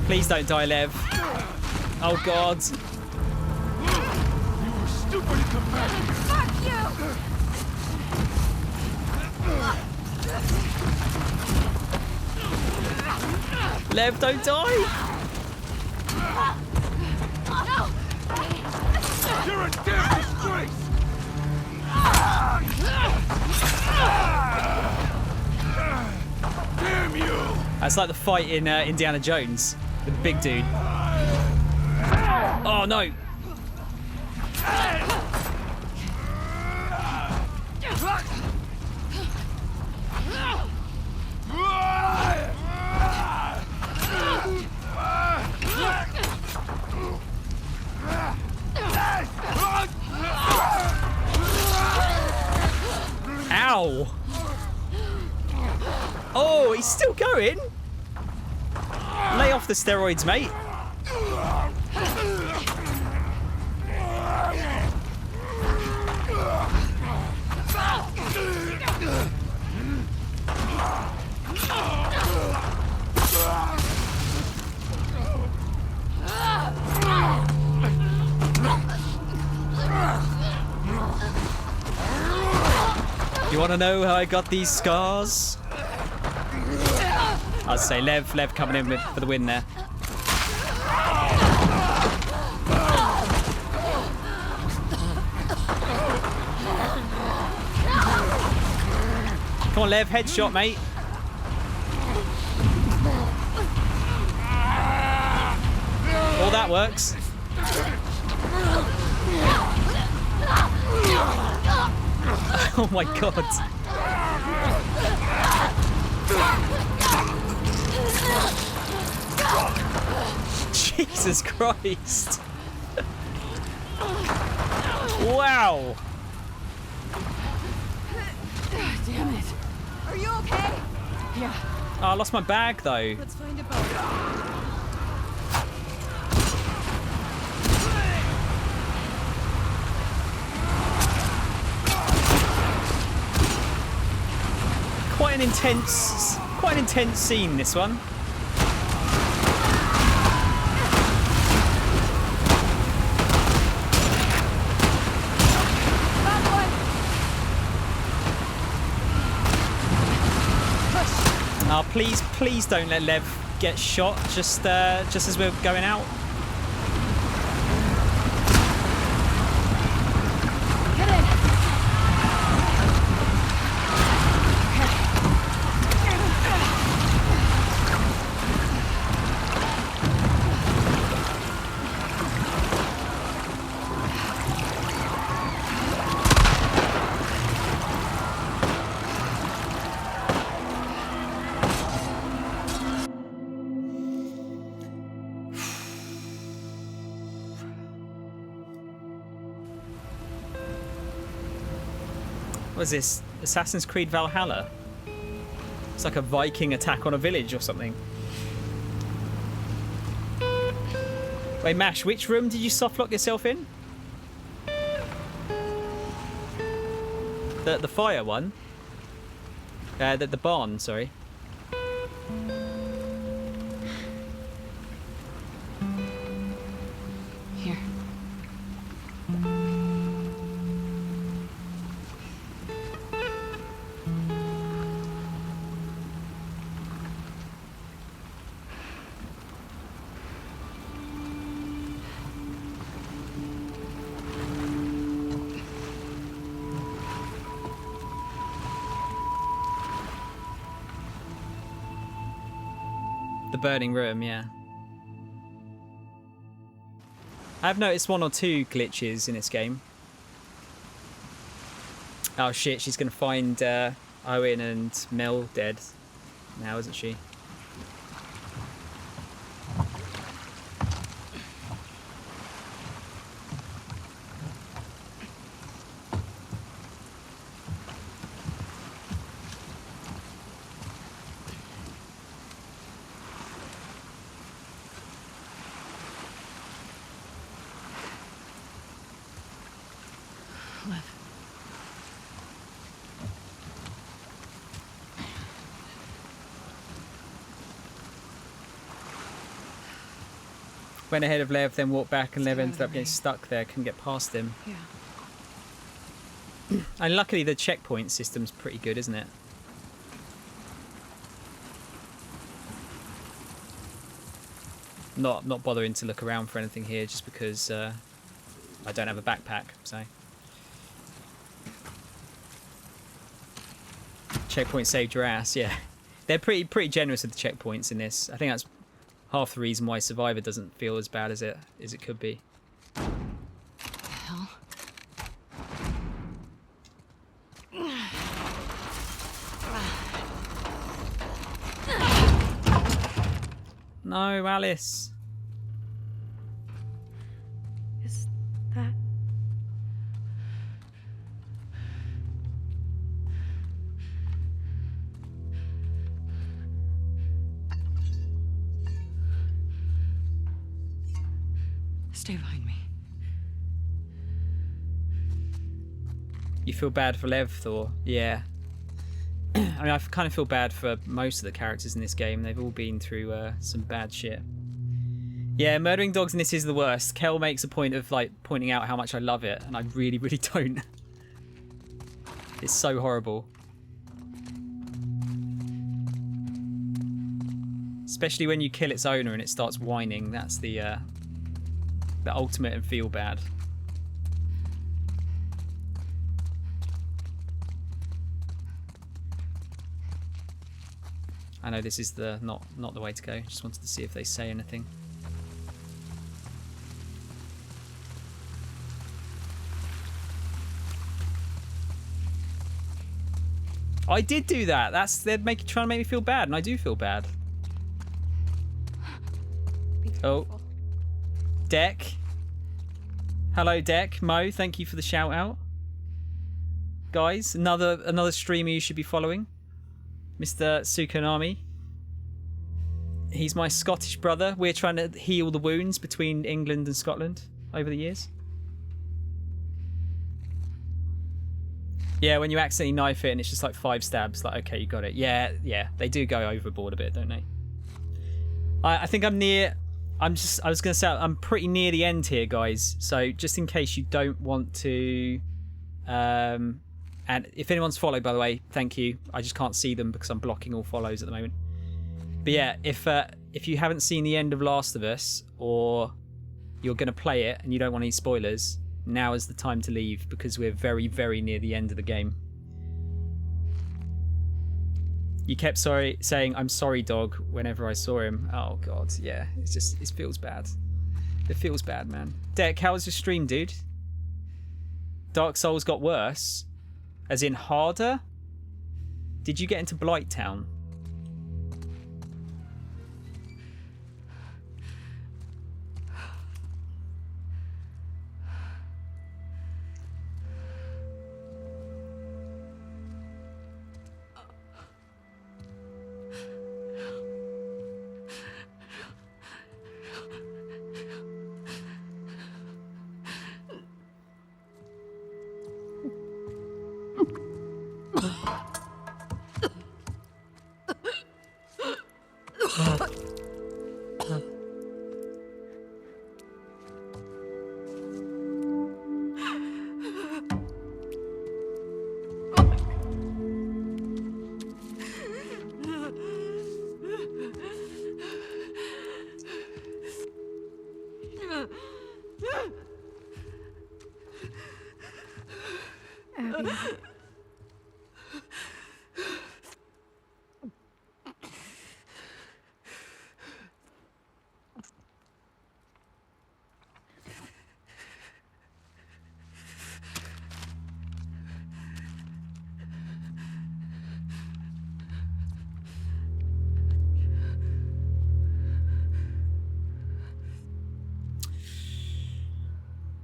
Please don't die, Lev. Oh, God. You were stupid and compassionate. Fuck you! Lev, don't die. You're a damn disgrace. Damn you! That's like the fight in Indiana Jones with the big dude. Oh, no. Ow! Oh, he's still going. Lay off the steroids, mate. You want to know how I got these scars? I'd say Lev coming in for the win there. Come on, Lev, headshot, mate. All that works. Oh my God. Jesus Christ. Wow. Damn it. Are you okay? Yeah, Oh, I lost my bag though. let's find a boat. Quite an intense scene, this one. Oh, please don't let Lev get shot just as we're going out. Get in. What is this? Assassin's Creed Valhalla? It's like a Viking attack on a village or something. Wait, Mash, which room did you softlock yourself in? The fire one? The barn, sorry. Here. The burning room, yeah. I've noticed one or two glitches in this game. Oh shit, she's gonna find Owen and Mel dead now, isn't she? went ahead of Lev, then walked back, and Stay Lev ended over up getting me. stuck there, couldn't get past him. Yeah. And luckily the checkpoint system's pretty good, isn't it? Not bothering to look around for anything here just because I don't have a backpack, so. Checkpoint saved your ass, yeah. They're pretty generous with the checkpoints in this. I think that's half the reason why Survivor doesn't feel as bad as it could be. The hell? No, Alice. Is that... Stay behind me. You feel bad for Lev, Thor? Yeah. I mean, I kind of feel bad for most of the characters in this game. They've all been through some bad shit. Yeah, murdering dogs in this is the worst. Kel makes a point of like pointing out how much I love it, and I really, really don't. It's so horrible. Especially when you kill its owner and it starts whining. That's the ultimate and feel bad. I know this is the not the way to go. Just wanted to see if they say anything. I did do that. They're trying to make me feel bad, and I do feel bad. Be careful. Oh. Deck. Hello, Deck. Mo, thank you for the shout out. Guys, another streamer you should be following. Mr. Sukanami. He's my Scottish brother. We're trying to heal the wounds between England and Scotland over the years. Yeah, when you accidentally knife it and it's just like 5 stabs, like, okay, you got it. Yeah, they do go overboard a bit, don't they? I think I'm near... I was going to say, I'm pretty near the end here, guys. So just in case you don't want to... and if anyone's followed, by the way, thank you. I just can't see them because I'm blocking all follows at the moment. But yeah, if you haven't seen the end of Last of Us, or you're going to play it and you don't want any spoilers, now is the time to leave because we're very, very near the end of the game. You kept saying, "I'm sorry, dog," whenever I saw him. Oh, God, yeah. It feels bad. It feels bad, man. Deck, how was your stream, dude? Dark Souls got worse? As in harder? Did you get into Blight Town? Abby.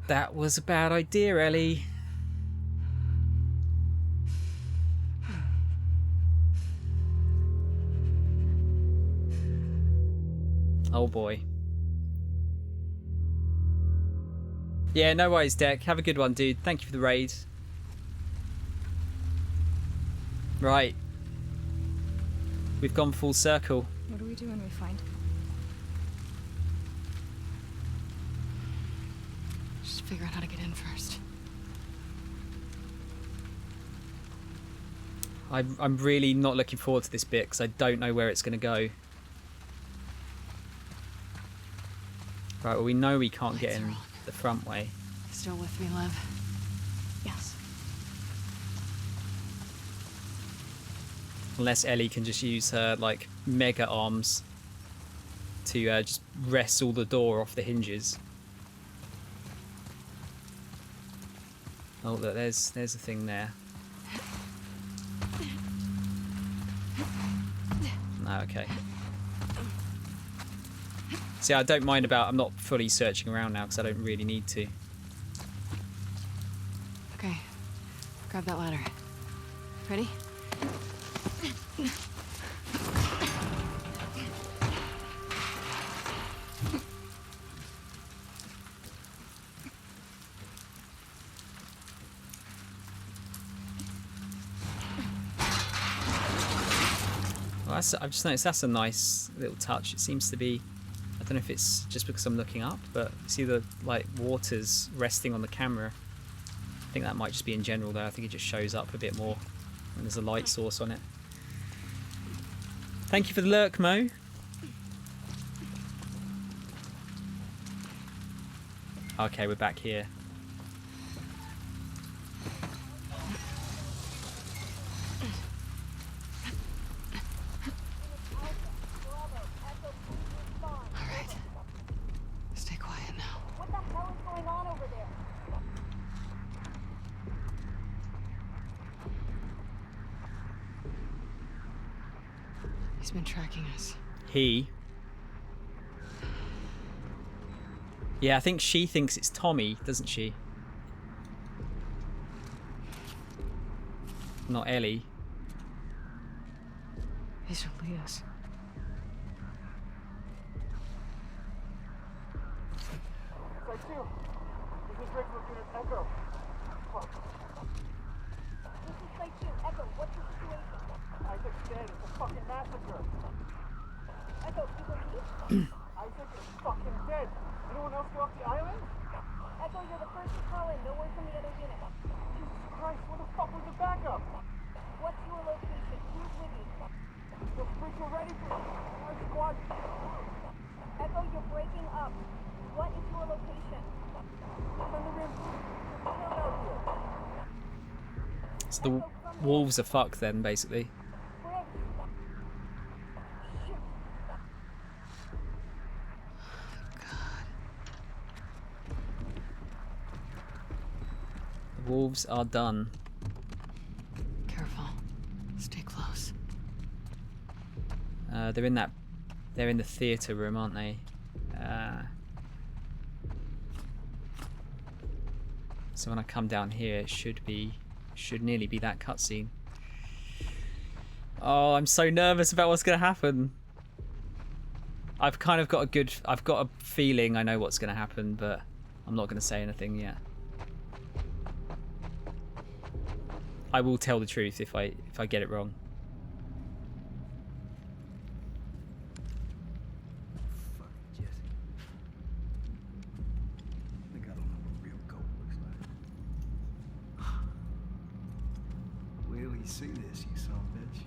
That was a bad idea, Ellie. Oh boy. Yeah, no worries, Deck. Have a good one, dude. Thank you for the raid. Right. We've gone full circle. What do we do when we find him? figure out how to get in first. I'm really not looking forward to this bit because I don't know where it's going to go. Right, well, we know we can't get in the front way. Still with me, Lev? Yes. Unless Ellie can just use her, like, mega arms to just wrestle the door off the hinges. Oh, look, there's a thing there. No, okay. See, I don't mind about... I'm not fully searching around now because I don't really need to. Okay. Grab that ladder. Ready? Well, I've just noticed that's a nice little touch. It seems to be... I don't know if it's just because I'm looking up, but see the, like, waters resting on the camera. I think that might just be in general, though. I think it just shows up a bit more when there's a light source on it. Thank you for the lurk, Mo. Okay, we're back here. Alright. Stay quiet now. What the hell is going on over there? He's been tracking us. He. Yeah, I think she thinks it's Tommy, doesn't she? Not Ellie. These are Leo's. Site 2. This is regular unit Echo. Fuck. This is Site 2. Echo, what's the situation? Isaac's dead. It's a fucking massacre. Echo, you believe? Isaac is fucking dead. Anyone else go off the island? Echo, you're the first to call in. No word from the other unit. Jesus Christ, where the fuck was the backup? What's your location? Who's with you? The freaks are ready for our squad. Echo, you're breaking up. What is your location? It's on the rim. Get out here. So the wolves are fucked then, basically. Where? Shit. The wolves are done. Careful. Stay close. They're in that. They're in the theatre room, aren't they? So when I come down here, it should nearly be that cutscene. Oh, I'm so nervous about what's gonna happen. I've kind of got I've got a feeling I know what's gonna happen, but I'm not gonna say anything yet. I will tell the truth if I get it wrong. Fuck, Jesse. I think I don't know what real gold looks like. Wait till you see this, you son of a bitch.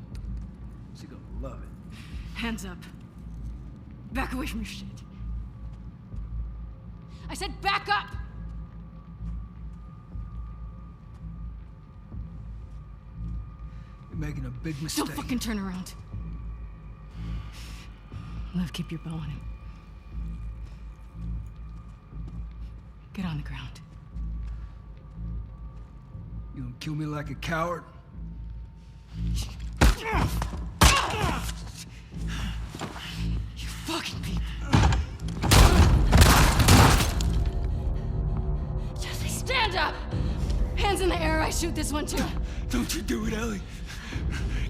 She gonna love it. Hands up. Back away from your shit. I said back up! You're making a big mistake. Don't fucking turn around. Lev, keep your bow on him. Get on the ground. You gonna kill me like a coward? You fucking people. Jesse, stand up! Hands in the air, I shoot this one too. Don't you do it, Ellie.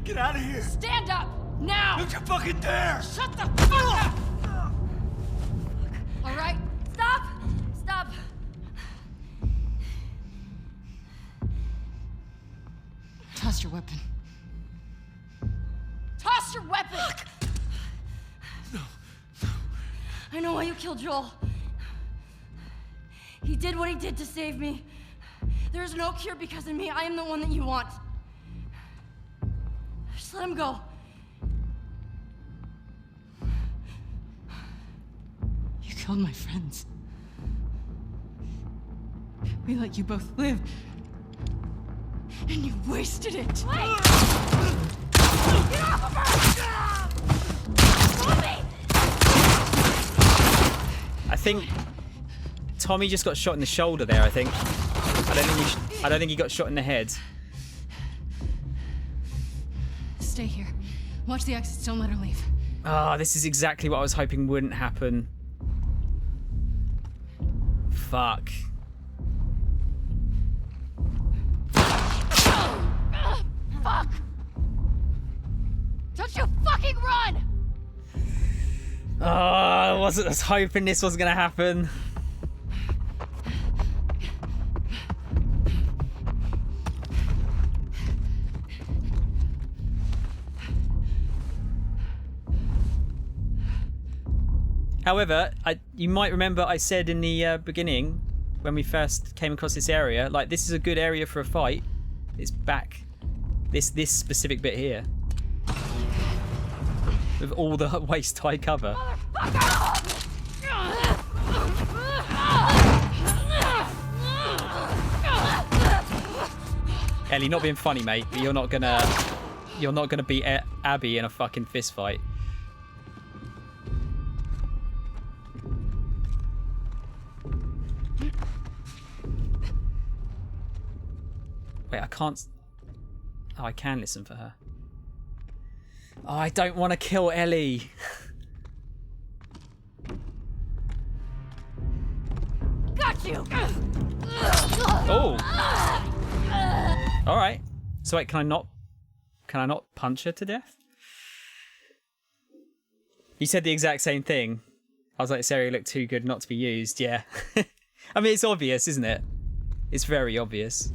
Get out of here. Stand up! Now! Don't you fucking dare! Shut the fuck up! All right? Stop! Stop! Toss your weapon. Toss your weapon! No. I know why you killed Joel. He did what he did to save me. There is no cure because of me. I am the one that you want. Just let him go. You killed my friends. We let you both live. And you wasted it. Wait! Get off of her! Tommy! I think Tommy just got shot in the shoulder there, I think. I don't think he got shot in the head. Stay here. Watch the exits, don't let her leave. Ah, this is exactly what I was hoping wouldn't happen. Fuck. Fuck! Don't you fucking run! Oh, I was hoping this was gonna happen. However, you might remember I said in the beginning, when we first came across this area, like, this is a good area for a fight. It's back, this specific bit here, with all the waist-high cover. Ellie, not being funny, mate, but you're not gonna beat Abby in a fucking fist fight. Wait, I can't... Oh, I can listen for her. Oh, I don't want to kill Ellie. Got you! Oh! Alright. So wait, can I not punch her to death? You said the exact same thing. I was like, this area looked too good not to be used. Yeah. I mean, it's obvious, isn't it? It's very obvious.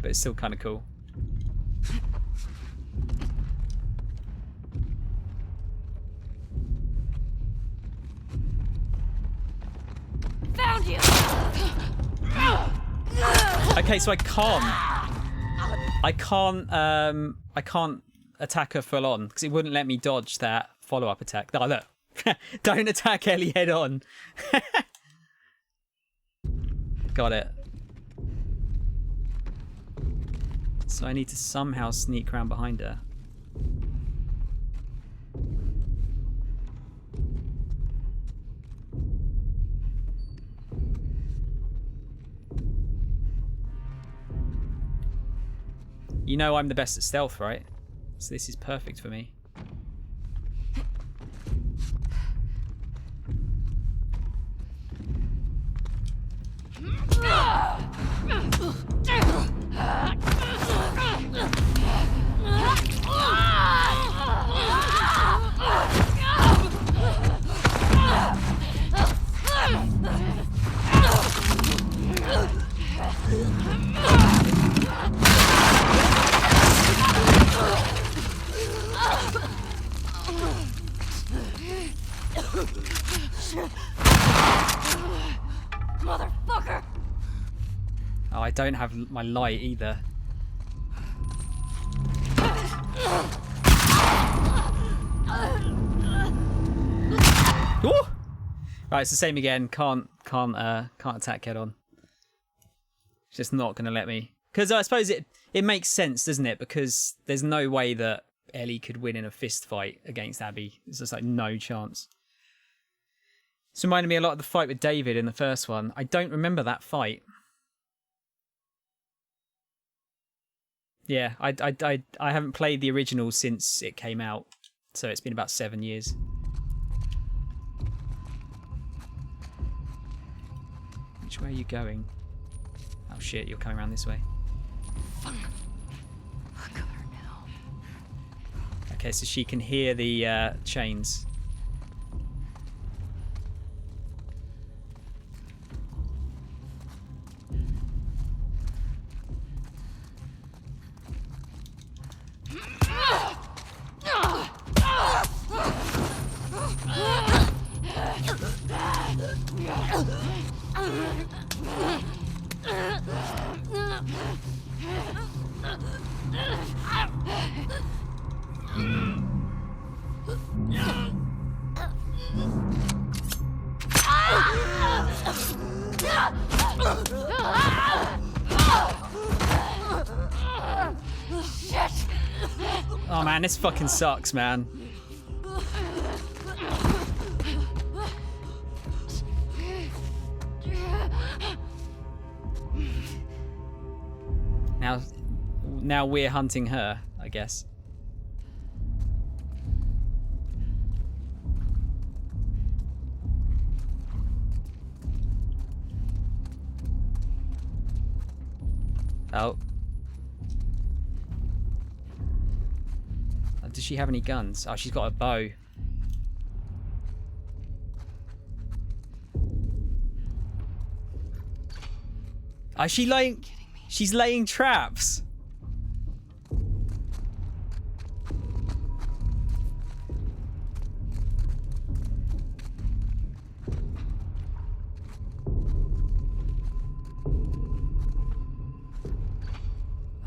But it's still kind of cool. Found you! Okay, so I can't attack her full on because it wouldn't let me dodge that follow-up attack. Oh, look. Don't attack Ellie head on. Got it. So I need to somehow sneak around behind her. You know I'm the best at stealth, right? So this is perfect for me. Motherfucker! Oh, I don't have my light either. Ooh! Right, it's the same again. Can't attack head on. It's just not going to let me. Because I suppose it makes sense, doesn't it? Because there's no way that Ellie could win in a fist fight against Abby. There's just like no chance. This reminded me a lot of the fight with David in the first one. I don't remember that fight. Yeah, I haven't played the original since it came out, so it's been about 7 years. Which way are you going? Oh shit, you're coming around this way. Fuck. I got her now. Okay, so she can hear the chains. Oh man, this fucking sucks, man. Now we're hunting her, I guess. Oh. Does she have any guns? Oh, she's got a bow. Oh, she's laying traps.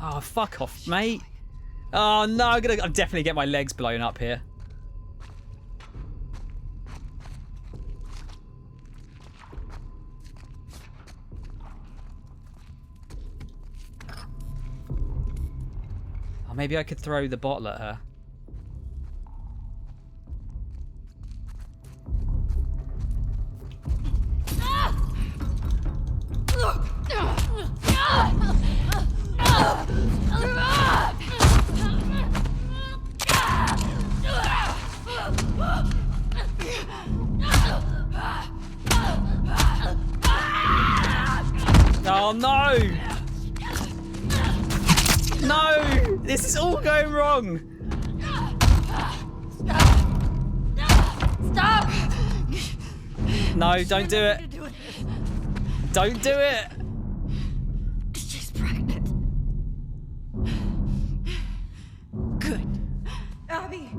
Oh, fuck off, mate. Oh no, I'll definitely get my legs blown up here. Oh, maybe I could throw the bottle at her. Oh no! No! This is all going wrong! Stop! No, don't do it! Don't do it! She's pregnant. Good. Abby.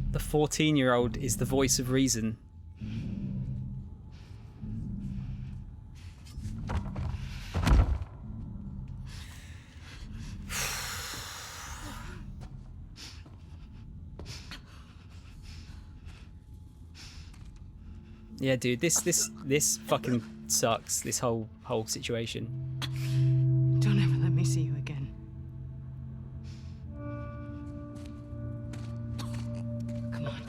The 14-year-old is the voice of reason. Yeah, dude, this fucking sucks. This whole situation. Don't ever let me see you again. Come on.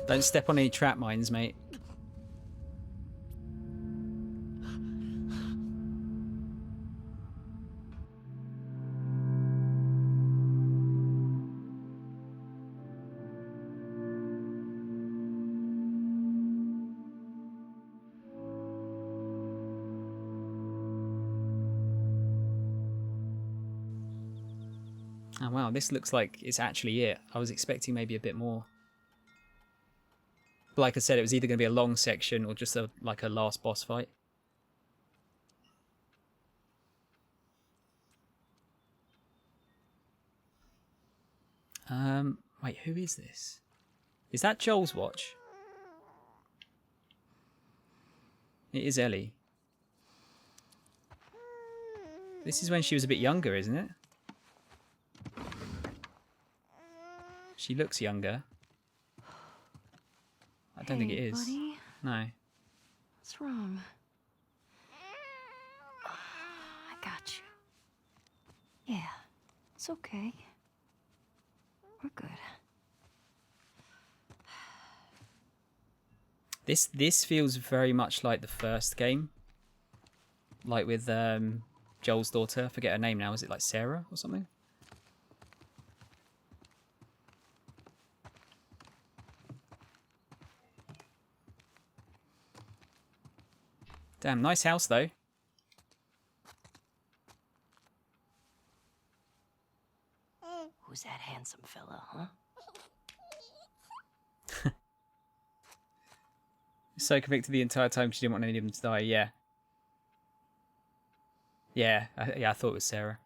Don't step on any trap mines, mate. Oh wow, this looks like it's actually it. I was expecting maybe a bit more. But like I said, it was either going to be a long section or just like a last boss fight. Wait, who is this? Is that Joel's watch? It is Ellie. This is when she was a bit younger, isn't it? She looks younger. I don't think it is. Buddy? No. What's wrong? I got you. Yeah, it's okay. We're good. This feels very much like the first game. Like with Joel's daughter. I forget her name now. Is it like Sarah or something? Damn, nice house though. Who's that handsome fella, huh? So convicted the entire time she didn't want any of them to die. Yeah. Yeah, I thought it was Sarah.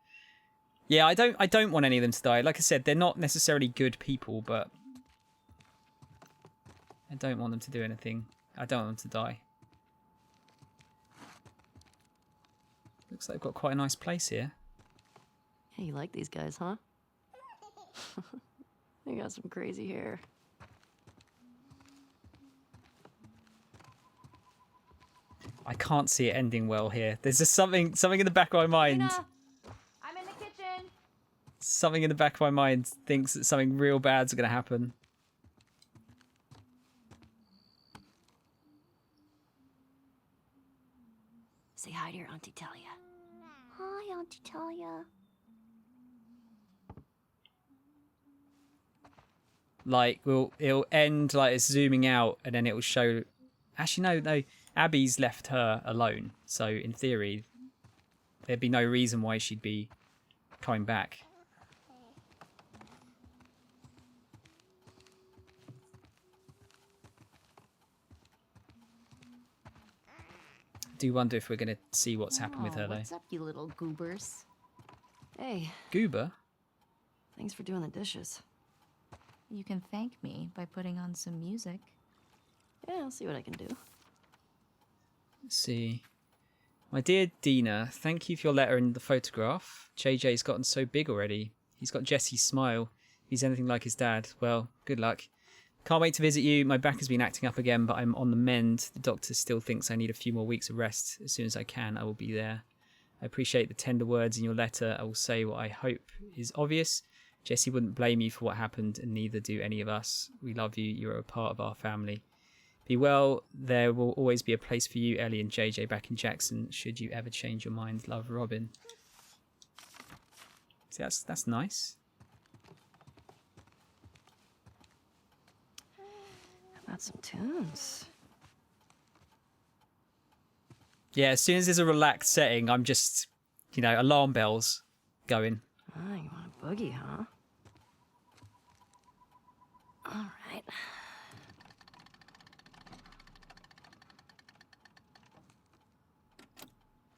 Yeah, I don't want any of them to die. Like I said, they're not necessarily good people, but I don't want them to do anything. I don't want them to die. Looks like they've got quite a nice place here. Hey, you like these guys, huh? They got some crazy hair. I can't see it ending well here. There's just something in the back of my mind. Lena, I'm in the kitchen. Something in the back of my mind thinks that something real bad's going to happen. Say hi to your Auntie Talia. Hi, Auntie Talia. Like, it'll end like it's zooming out, and then it will show. Actually, no. Abby's left her alone, so in theory, there'd be no reason why she'd be coming back. Do wonder if we're going to see what's happened with her, though. What's up, you little goobers? Hey, Goober? thanks for doing the dishes. You can thank me by putting on some music. Yeah, I'll see what I can do. Let's see. My dear Dina, thank you for your letter and the photograph. JJ's gotten so big already. He's got Jesse's smile. He's anything like his dad. Well, good luck. Can't wait to visit you. My back has been acting up again, but I'm on the mend. The doctor still thinks I need a few more weeks of rest. As soon as I can, I will be there. I appreciate the tender words in your letter. I will say what I hope is obvious. Jesse wouldn't blame you for what happened, and neither do any of us. We love you. You're a part of our family. Be well. There will always be a place for you, Ellie and JJ back in Jackson, should you ever change your mind. Love, Robin. See, that's nice. Got some tunes. Yeah, as soon as there's a relaxed setting, I'm just, alarm bells going. Ah, you want a boogie, huh? All right.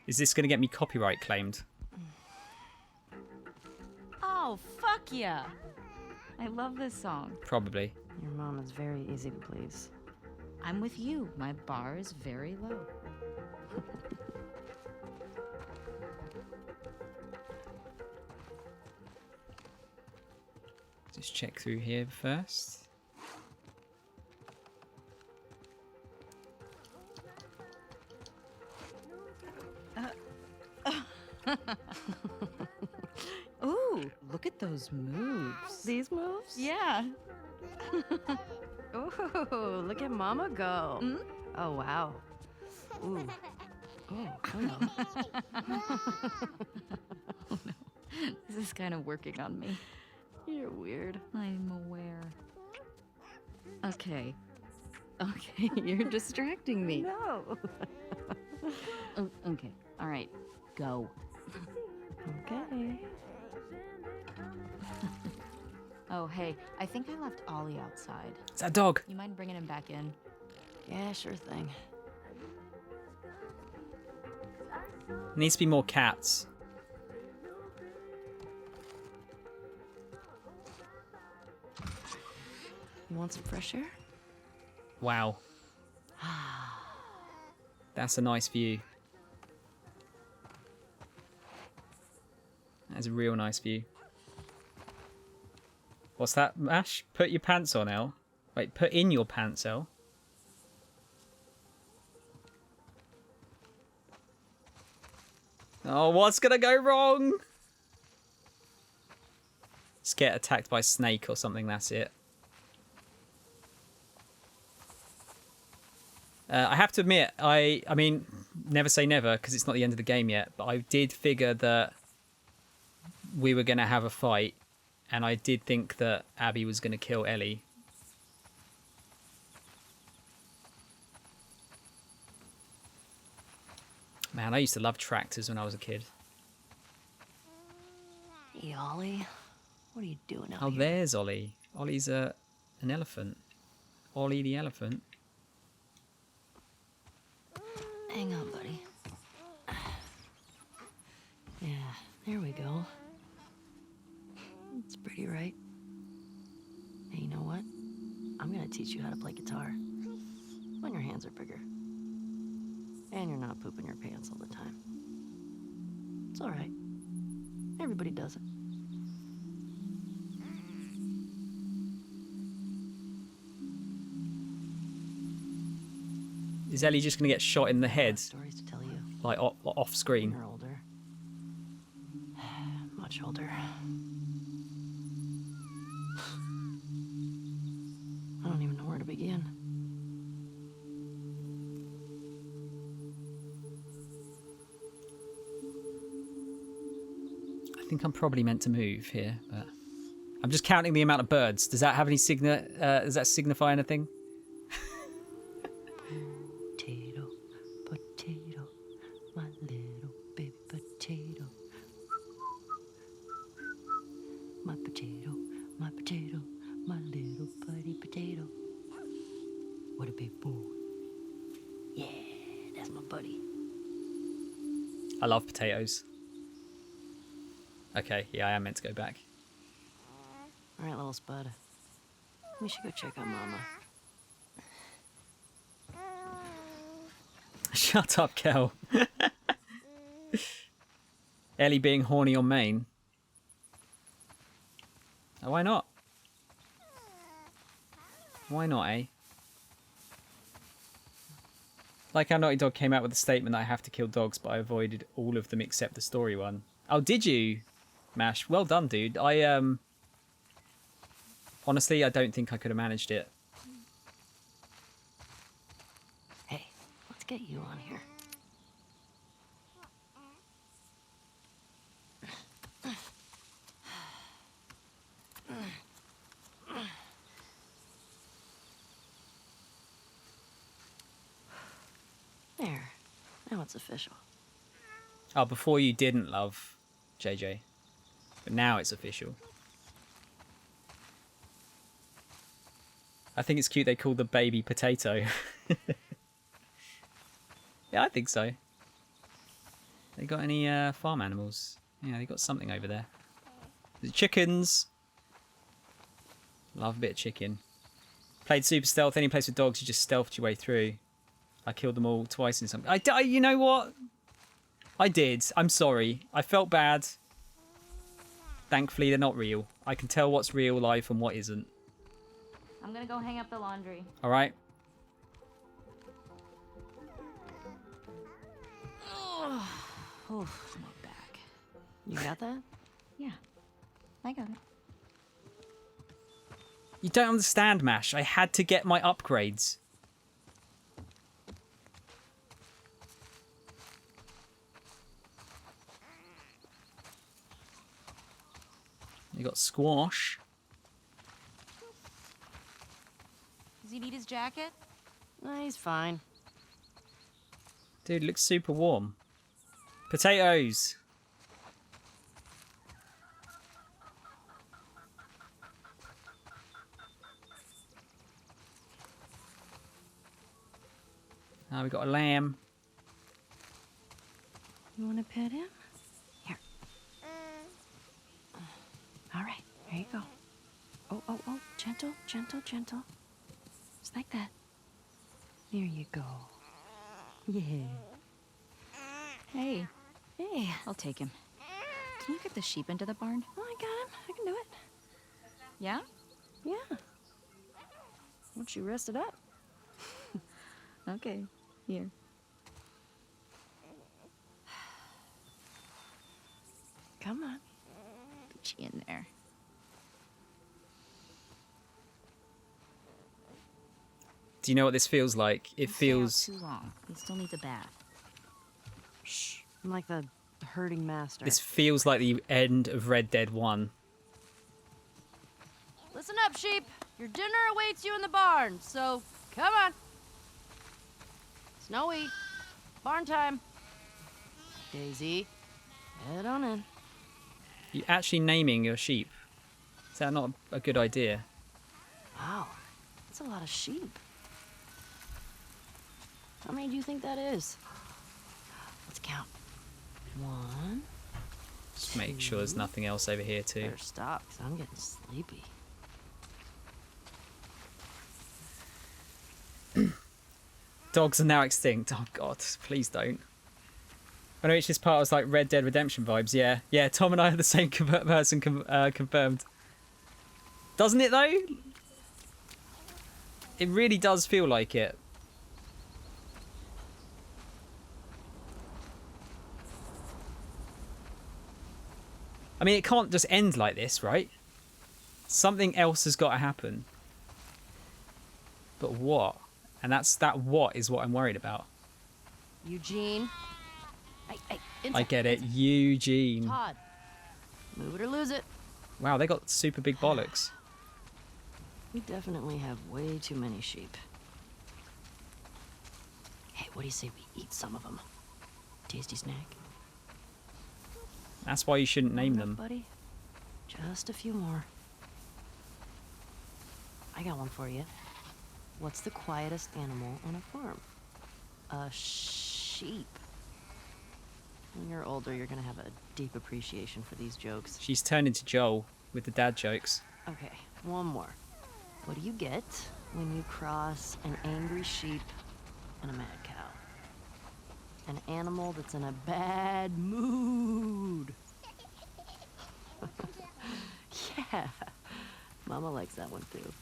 Is this going to get me copyright claimed? Oh, fuck yeah! I love this song. Probably. Your mom is very easy to please. I'm with you. My bar is very low. Just check through here first. Ooh, look at those moves. These moves? Yeah. Ooh, look at Mama go. Mm? Oh, wow. Ooh. Oh, hello. Oh, no. This is kind of working on me. You're weird. I'm aware. Okay. Okay, you're distracting me. No. Oh, okay, all right. Go. Okay. Oh, hey, I think I left Ollie outside. It's that dog. You mind bringing him back in? Yeah, sure thing. Needs to be more cats. You want some fresh air? Wow. That's a nice view. That's a real nice view. What's that, Ash? Put your pants on, Elle. Wait, put in your pants, Elle. Oh, what's gonna go wrong? Just get attacked by a snake or something, that's it. I have to admit, I mean, never say never, because it's not the end of the game yet, but I did figure that we were going to have a fight, and I did think that Abby was going to kill Ellie. Man, I used to love tractors when I was a kid. Hey, Ollie. What are you doing out Oh, here? there's Ollie. Ollie's an elephant. Ollie the elephant. Hang on, buddy. Yeah, there we go. teach you how to play guitar. When your hands are bigger. And you're not pooping your pants all the time. It's alright. Everybody does it. Is Ellie just going to get shot in the head, Stories to tell you. like off When screen? you're older. Much older. I don't even know where to begin. I think I'm probably meant to move here, but I'm just counting the amount of birds. Does that have any does that signify anything? Potato, potato, my little baby potato. My potato, my potato, my little buddy potato. What a big boy. Yeah, that's my buddy. I love potatoes. Okay, yeah, I am meant to go back. All right, little spud. We should go check on Mama. Shut up, Kel. Ellie being horny on main. Oh, why not? Why not, eh? Like how Naughty Dog came out with a statement that I have to kill dogs, but I avoided all of them except the story one. Oh, did you, Mash? Well done, dude. Honestly, I don't think I could have managed it. Hey, let's get you on here. There. Now it's official. Oh, before you didn't love JJ. But now it's official. I think it's cute they call the baby potato. Yeah, I think so. They got any farm animals? Yeah, they got something over there. The chickens. Love a bit of chicken. Played super stealth. Any place with dogs, you just stealthed your way through. I killed them all twice in some. You know what? I did. I'm sorry. I felt bad. Thankfully, they're not real. I can tell what's real life and what isn't. I'm gonna go hang up the laundry. All right. Oh, my back. You got that? Yeah, I got it. You don't understand, Mash. I had to get my upgrades. You got squash. Does he need his jacket? No, he's fine. Dude, looks super warm. Potatoes. Now we got a lamb. You want to pet him? Here. All right, here you go. Oh, oh, oh, gentle, gentle, gentle. Just like that. There you go. Yeah. Hey, Hey. I'll take him. Can you get the sheep into the barn? Oh, I got him. I can do it. Yeah? Yeah. Once you rest it up. Okay, here. Come on. Put you in there. Do you know what this feels like? It Don't stay out feels... too long. He still needs a bath. Shh. I'm like the herding master. This feels like the end of Red Dead 1. Listen up, sheep. Your dinner awaits you in the barn, so come on. Snowy. Barn time. Daisy. Head on in. You're actually naming your sheep. Is that not a good idea? Wow. That's a lot of sheep. How many do you think that is? Let's count. 1. Just make sure there's nothing else over here too. Better stop, because I'm getting sleepy. Dogs are now extinct. Oh god, please don't. I know it's just part of like Red Dead Redemption vibes. Yeah, yeah. Tom and I are the same person confirmed. Doesn't it though? It really does feel like it. I mean, it can't just end like this, right? Something else has got to happen. But what? And that what is what I'm worried about. Eugene. Hey, I get it. Eugene. Todd. Move it or lose it. Wow, they got super big bollocks. We definitely have way too many sheep. Hey, what do you say we eat some of them? Tasty snack. That's why you shouldn't name Enough, them. buddy. Just a few more. I got one for you. What's the quietest animal on a farm? A sheep. When you're older, you're gonna have a deep appreciation for these jokes. She's turned into Joel with the dad jokes. Okay, one more. What do you get when you cross an angry sheep and a mad cow? An animal that's in a bad mood. Yeah, Mama likes that one too.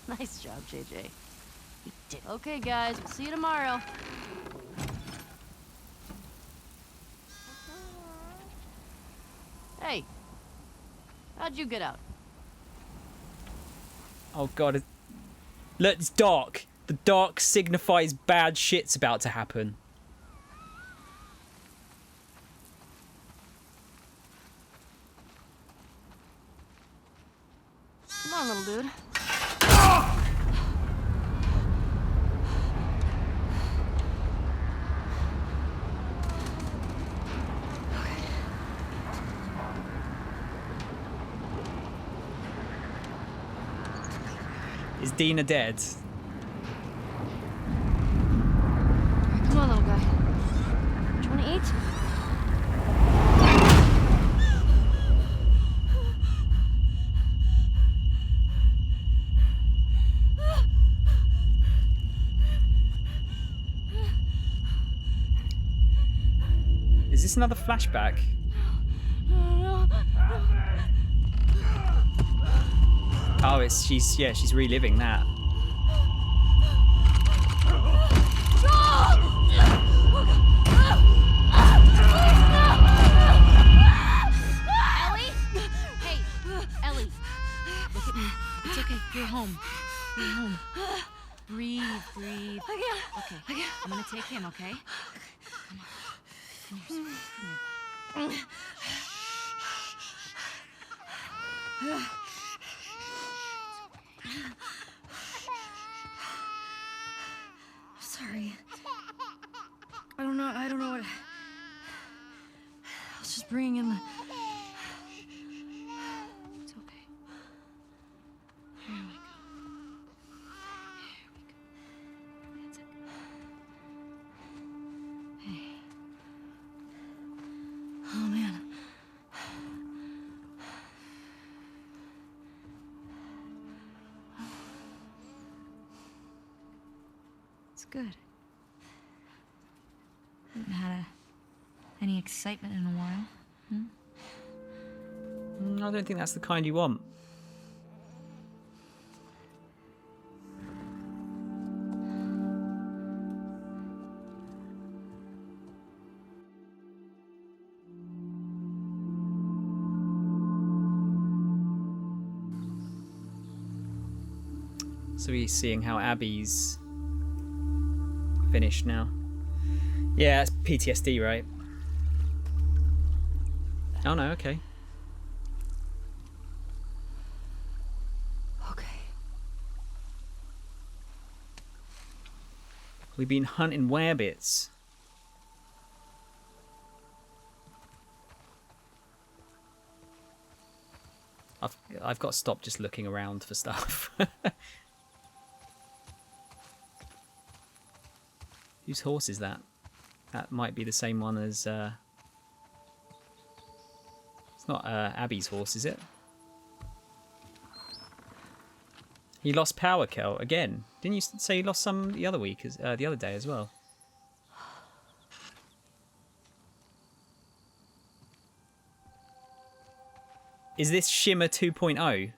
Nice job, JJ. You did. Okay, guys, we'll see you tomorrow. Hey, how'd you get out? Oh god. Look, it's dark. The dark signifies bad shit's about to happen. Come on, little dude. Is Dina dead? Come on, little guy. Do you want to eat? Is this another flashback? Oh, she's reliving that. Ellie? Hey, Ellie. Look at me. It's okay. You're home. You're home. Breathe. Okay, I'm gonna take him, okay? Come on. Come here. Sorry. I don't know what... I was just bringing in the... It's okay. Here we go. That's it. Hey. Oh, man. It's good. Haven't had any excitement in a while. I don't think that's the kind you want. So we're seeing how Abby's finished now. Yeah, it's PTSD, right? Oh no, okay. Okay. We've been hunting werebits. I've got to stop just looking around for stuff. Whose horse is that? That might be the same one as... It's not Abby's horse, is it? He lost power, Kel, again. Didn't you say he lost some the other week, the other day as well? Is this Shimmer 2.0?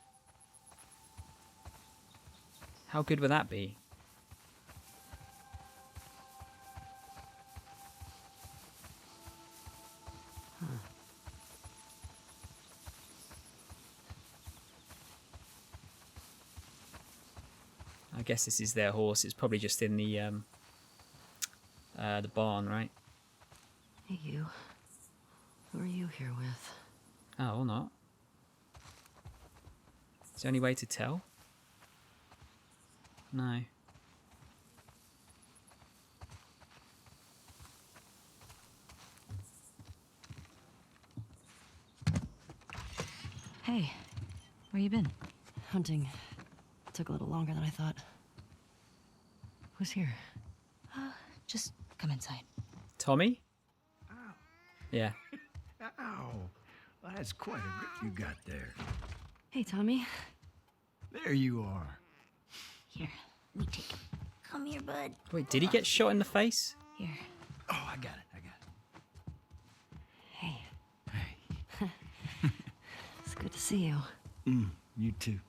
How good would that be? I guess this is their horse. It's probably just in the barn, right? Hey, you. Who are you here with? Oh, or not. Is there any way to tell? No. Hey, where you been? Hunting. Took a little longer than I thought. Who's here? Just come inside. Tommy? Yeah. Ow. Well, that's quite a grip you got there. Hey, Tommy. There you are. Here, let me take him. Come here, bud. Wait, did he get shot in the face? Here. Oh, I got it. Hey. Hey. It's good to see you. You too.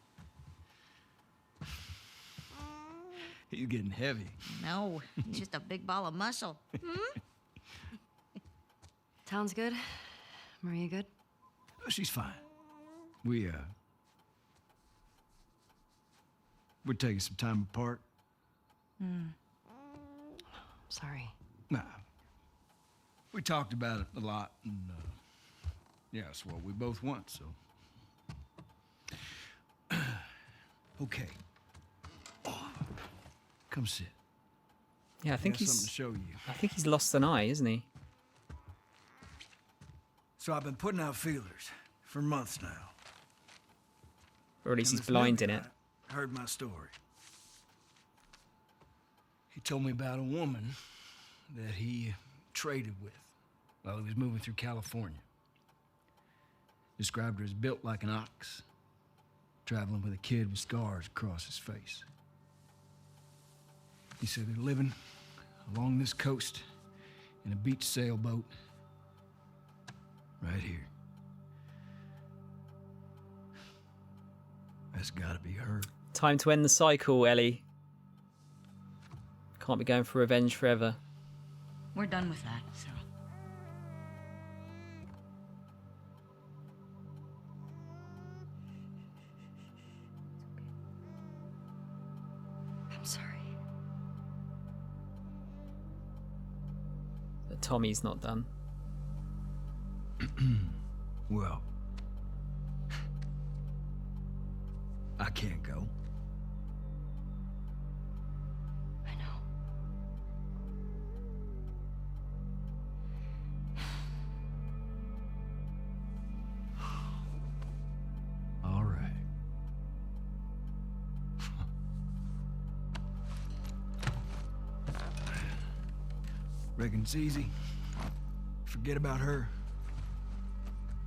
He's getting heavy. No, he's just a big ball of muscle. Town's good? Maria good? Oh, she's fine. We're taking some time apart. Sorry. Nah. We talked about it a lot, and yeah, it's what we both want, so. Okay. Come sit. Yeah, I think got something to he's. show you. I think he's lost an eye, isn't he? So I've been putting out feelers for months now. Or at least And he's this new blind in it. guy heard my story. He told me about a woman that he traded with while he was moving through California. Described her as built like an ox, traveling with a kid with scars across his face. He said they're living along this coast in a beach sailboat right here. That's gotta be her. Time to end the cycle, Ellie. Can't be going for revenge forever. We're done with that, so. I'm sorry. But Tommy's not done. Well, I can't go. I know. All right. Reckon it's easy. Forget about her.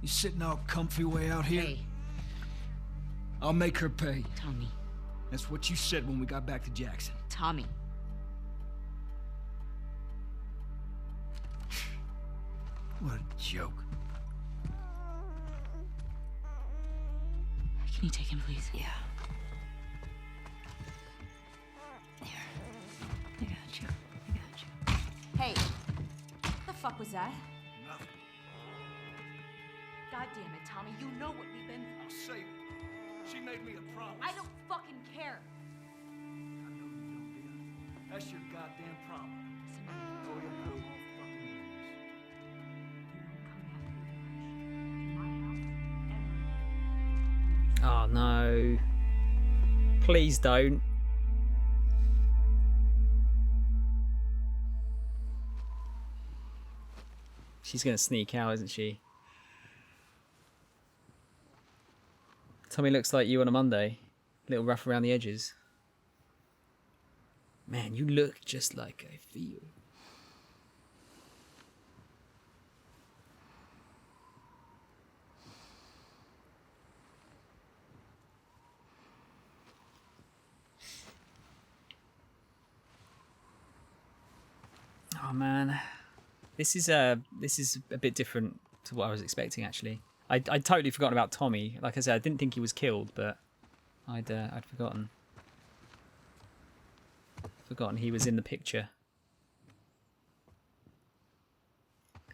You sitting all comfy way out here? Hey, I'll make her pay. Tommy. That's what you said when we got back to Jackson. Tommy. What a joke. Can you take him, please? Yeah. Here. I got you. I got you. Hey, what the fuck was that? Nothing. God damn it, Tommy, you know what we've been through. I'll save it. She made me a promise. I don't fucking care. I know you don't, dear. That's your goddamn problem. Oh, yeah, no. Oh no. Please don't. She's gonna sneak out, isn't she? Tommy looks like you on a Monday. Little rough around the edges. Man, you look just like I feel. man, this is a bit different to what I was expecting. Actually, I'd totally forgotten about Tommy. Like I said, I didn't think he was killed, but I'd forgotten he was in the picture.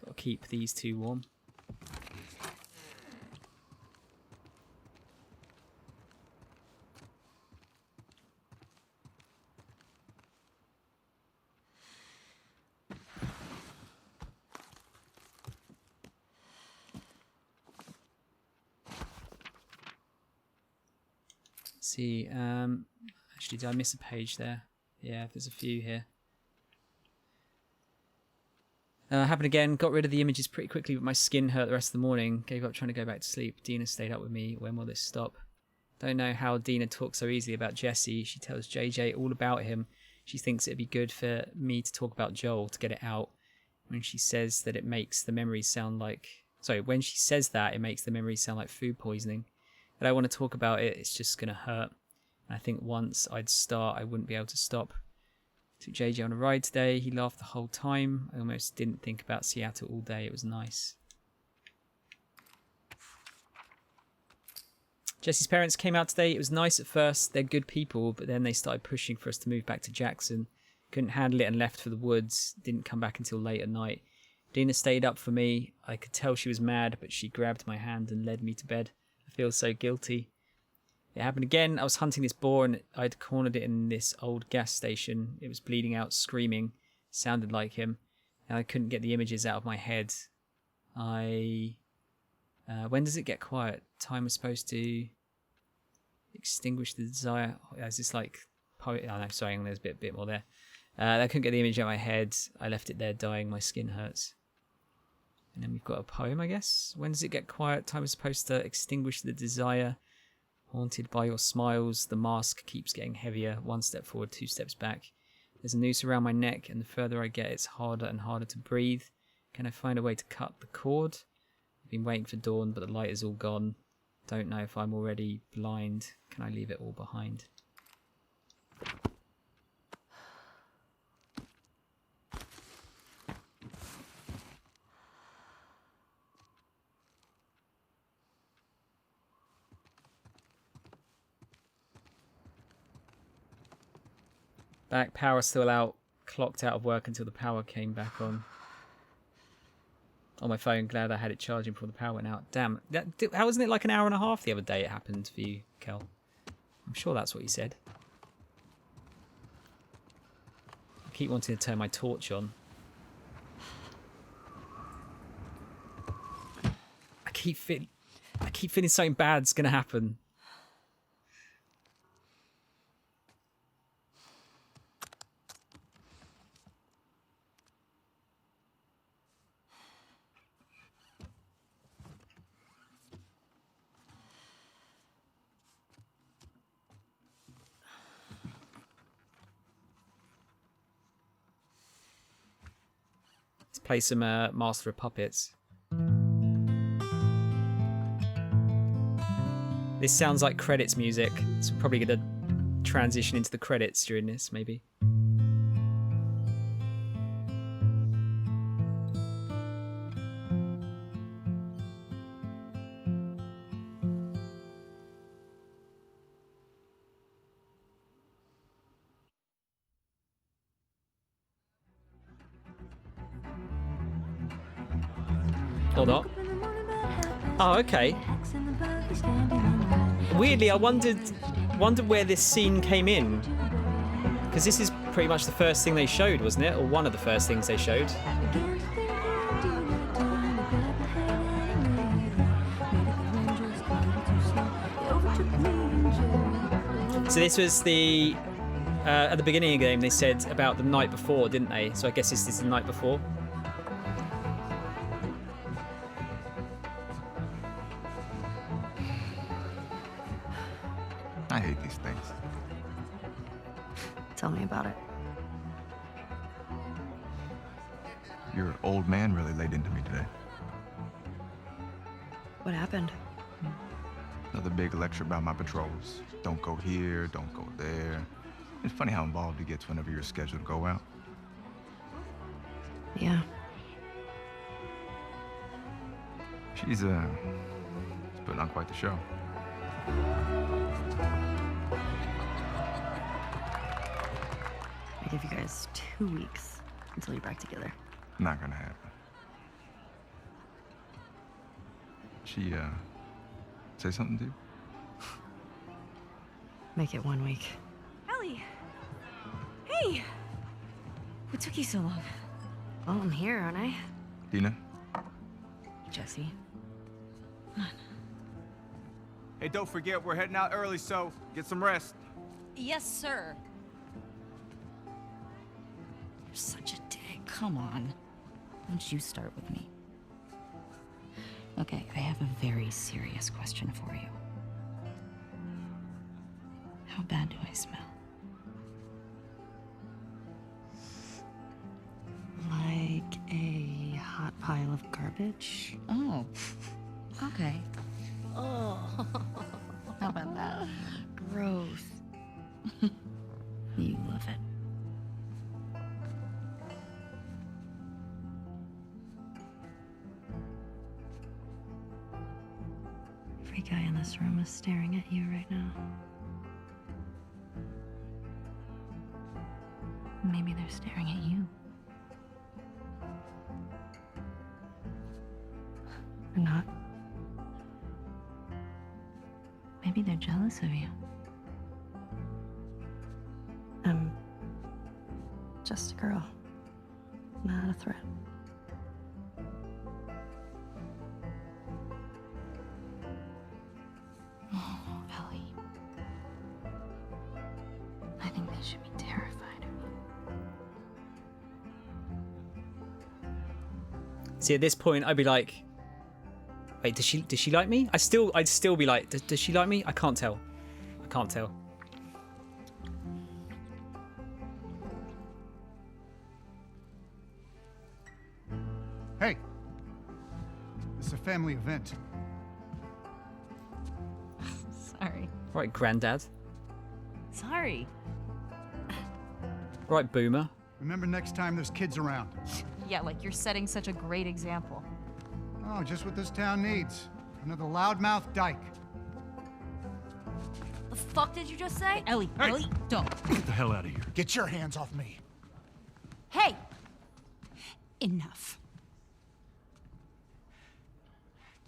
Got to keep these two warm. See, actually, did I miss a page there? Yeah, there's a few here. Happened again. Got rid of the images pretty quickly, but my skin hurt the rest of the morning. Gave up trying to go back to sleep. Dina stayed up with me. When will this stop? Don't know how Dina talks so easily about Jesse. She tells JJ all about him. She thinks it'd be good for me to talk about Joel to get it out. When she says that it makes the memories sound like... Sorry, when she says that, it makes the memories sound like food poisoning. I don't want to talk about it, it's just going to hurt. And I think once I'd start, I wouldn't be able to stop. Took JJ on a ride today, he laughed the whole time. I almost didn't think about Seattle all day, it was nice. Jesse's parents came out today, it was nice at first, they're good people, but then they started pushing for us to move back to Jackson. Couldn't handle it and left for the woods, didn't come back until late at night. Dina stayed up for me, I could tell she was mad, but she grabbed my hand and led me to bed. I feel so guilty. It happened again. I was hunting this boar and I'd cornered it in this old gas station. It was bleeding out, screaming. Sounded like him. And I couldn't get the images out of my head. When does it get quiet? Time was supposed to extinguish the desire. Is this like poet? Oh no, sorry, there's a bit more there. I couldn't get the image out of my head. I left it there dying. My skin hurts. And then we've got a poem, I guess. When does it get quiet? Time is supposed to extinguish the desire. Haunted by your smiles, the mask keeps getting heavier. 1 step forward, 2 steps back. There's a noose around my neck, and the further I get, it's harder and harder to breathe. Can I find a way to cut the cord? I've been waiting for dawn, but the light is all gone. Don't know if I'm already blind. Can I leave it all behind? Back power still out. Clocked out of work until the power came back on. On my phone, glad I had it charging before the power went out. Damn, how wasn't it like an hour and a half the other day it happened for you, Kel? I'm sure that's what you said. I keep wanting to turn my torch on. I keep feeling something bad's gonna happen. Play some Master of Puppets. This sounds like credits music, so I'm probably going to transition into the credits during this, maybe. Hold on. Oh, okay. Weirdly, I wondered where this scene came in, because this is pretty much the first thing they showed, wasn't it? Or one of the first things they showed. So this was the at the beginning of the game they said about the night before, didn't they? So I guess this is the night before. I hate these things. Tell me about it. Your old man really laid into me today. What happened? Another big lecture about my patrols. Don't go here, don't go there. It's funny how involved he gets whenever you're scheduled to go out. Yeah. She's putting on quite the show. I give you guys 2 weeks until you're back together. Not gonna happen. She say something to you? Make it 1 week. Ellie! Hey! What took you so long? Well, I'm here, aren't I? Dina? Jesse. Hey, don't forget, we're heading out early, so get some rest. Yes, sir. You're such a dick. Come on. Don't you start with me. Okay, I have a very serious question for you. How bad do I smell? Like a hot pile of garbage? Oh, okay. Oh, how about that? Gross. You love it. Every guy in this room is staring at you right now. Maybe they're staring at you. Or not. Maybe they're jealous of you. I'm just a girl, not a threat. Oh, Ellie. I think they should be terrified of you. See, at this point, I'd be like, wait, does she like me? I'd still be like, does she like me? I can't tell. I can't tell. Hey, this is a family event. Sorry. Right, granddad. Sorry. Right, boomer. Remember next time there's kids around. Yeah, like you're setting such a great example. Oh, just what this town needs. Another loudmouth dyke. The fuck did you just say? Ellie, Hey! Ellie, don't. Get the hell out of here. Get your hands off me. Hey! Enough.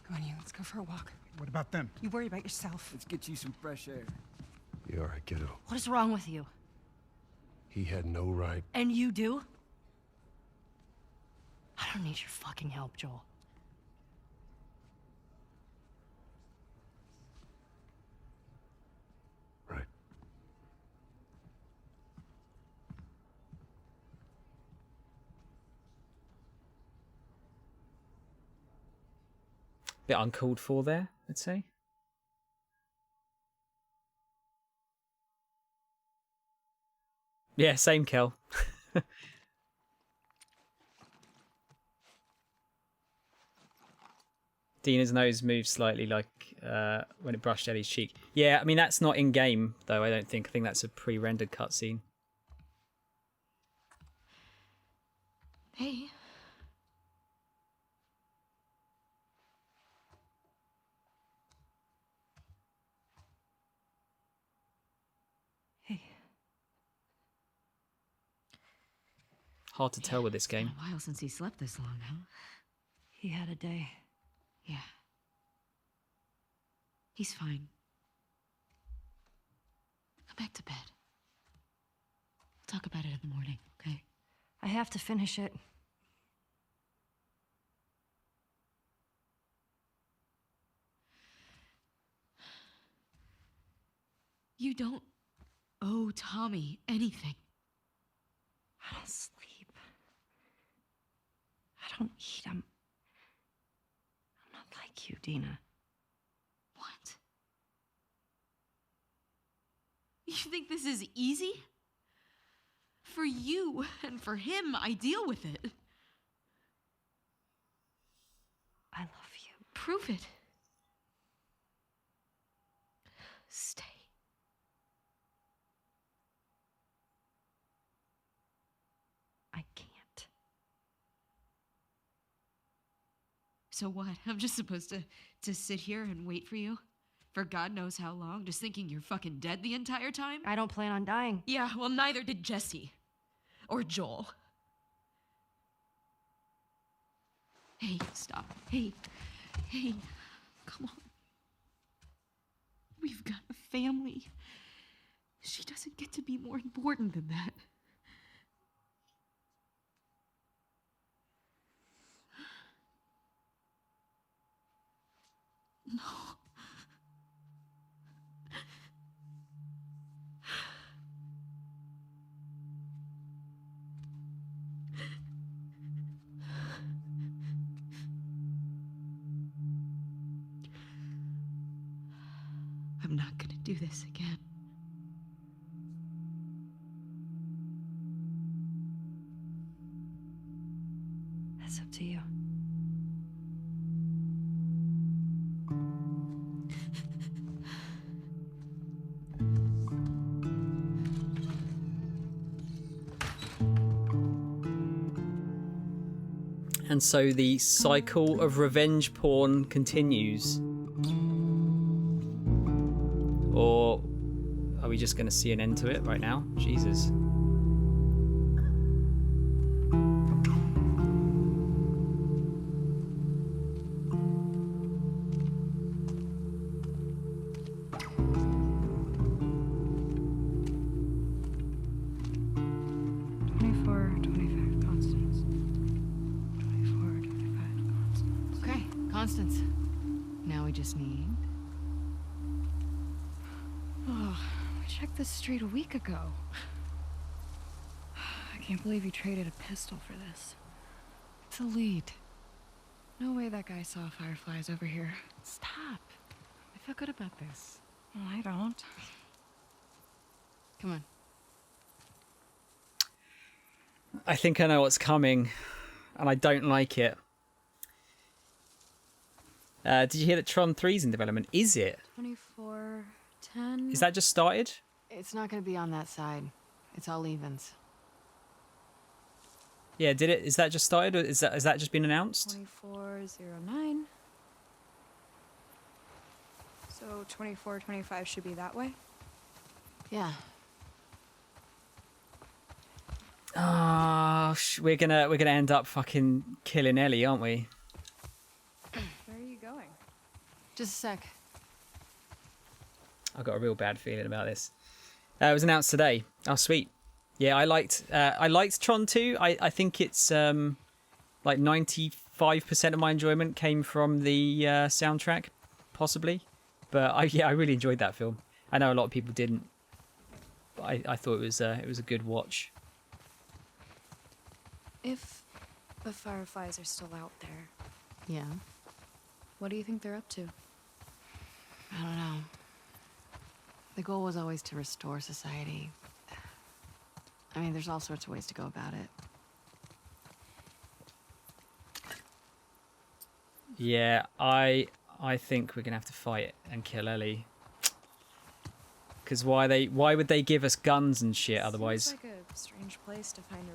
Come on, Ian, let's go for a walk. What about them? You worry about yourself. Let's get you some fresh air. You all right, kiddo? What is wrong with you? He had no right. And you do? I don't need your fucking help, Joel. Right. Bit uncalled for there, I'd say. Yeah, same, Kel. Dina's nose moved slightly, like when it brushed Ellie's cheek. Yeah, I mean, that's not in-game, though, I don't think. I think that's a pre-rendered cutscene. Hey. Hey. Hard to tell with this game. It's been a while since he slept this long, huh? He had a day. Yeah. He's fine. Go back to bed. We'll talk about it in the morning, okay? I have to finish it. You don't owe Tommy anything. I don't sleep. I don't eat. I'm not like you, Dina. What? You think this is easy? For you and for him, I deal with it. I love you. Prove it. Stay. I can't. So what? I'm just supposed to sit here and wait for you? For God knows how long, just thinking you're fucking dead the entire time? I don't plan on dying. Yeah, well, neither did Jesse. Or Joel. Hey, stop. Hey, come on. We've got a family. She doesn't get to be more important than that. No. I'm not gonna do this again. That's up to you. And so the cycle of revenge porn continues. Or are we just going to see an end to it right now? Jesus. Constance. Now we just need... Oh, we checked this street a week ago. I can't believe you traded a pistol for this. It's a lead. No way that guy saw fireflies over here. Stop. I feel good about this. Well, I don't. Come on. I think I know what's coming, and I don't like it. Did you hear that Tron 3's in development? Is it? 2410. Is that just started? It's not going to be on that side. It's all evens. Yeah, did it? Is that just started, or has that just been announced? 2409. So 2425 should be that way? Yeah. Oh, we're gonna end up fucking killing Ellie, aren't we? Where are you going? Just a sec. I've got a real bad feeling about this. It was announced today. Oh, sweet. Yeah, I liked Tron 2. I think it's like 95% of my enjoyment came from the soundtrack, possibly. But I really enjoyed that film. I know a lot of people didn't. But I thought it was a good watch. If the fireflies are still out there, Yeah. what do you think they're up to? I don't know. The goal was always to restore society. I mean, there's all sorts of ways to go about it. Yeah, I think we're gonna have to fight and kill Ellie. Because why would they give us guns and shit otherwise? Seems like a strange place to find a...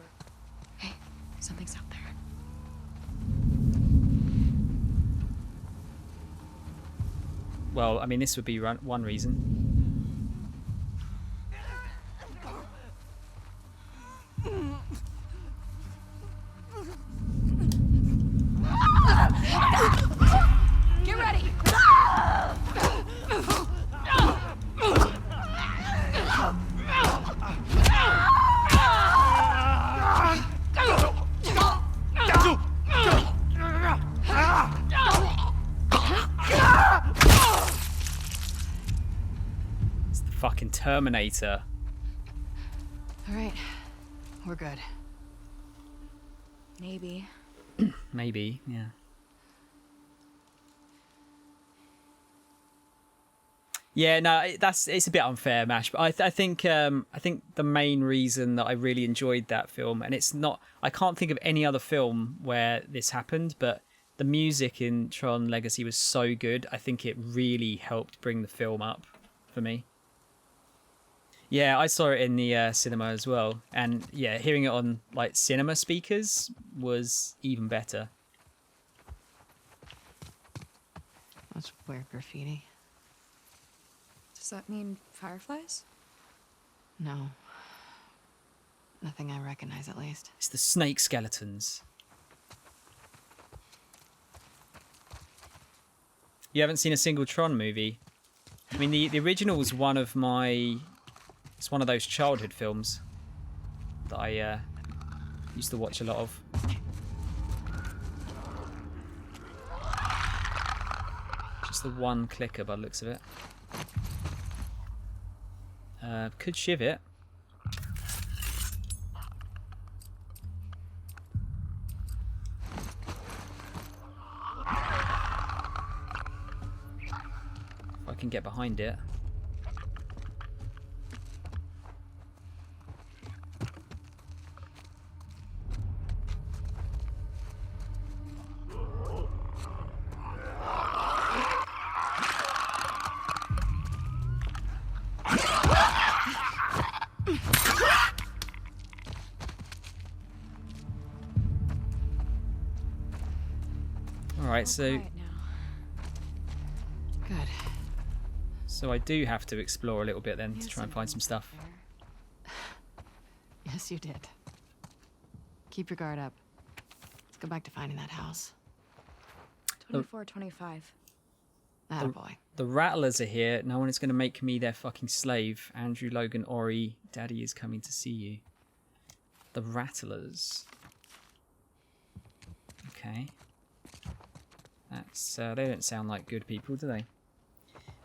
Hey, something's out there. Well, I mean, this would be one reason. Get ready! It's the fucking Terminator. All right. We're good. Maybe. Maybe, yeah. Yeah, no, it's a bit unfair, Mash. But I think the main reason that I really enjoyed that film, and it's not, I can't think of any other film where this happened, but the music in Tron Legacy was so good. I think it really helped bring the film up for me. Yeah, I saw it in the cinema as well, and yeah, hearing it on like cinema speakers was even better. That's weird graffiti. Does that mean fireflies? No. Nothing I recognize, at least. It's the snake skeletons. You haven't seen a single Tron movie? I mean, the original was one of my... It's one of those childhood films that I used to watch a lot of. Just the one clicker by the looks of it. Could shiv it. If I can get behind it. Alright, so... Good. So I do have to explore a little bit then to try and find some stuff. Yes, you did. Keep your guard up. Let's go back to finding that house. 24, 25. Attaboy. The Rattlers are here. No one is going to make me their fucking slave. Andrew, Logan, Ori, Daddy is coming to see you. The Rattlers. Okay. That's they don't sound like good people, do they?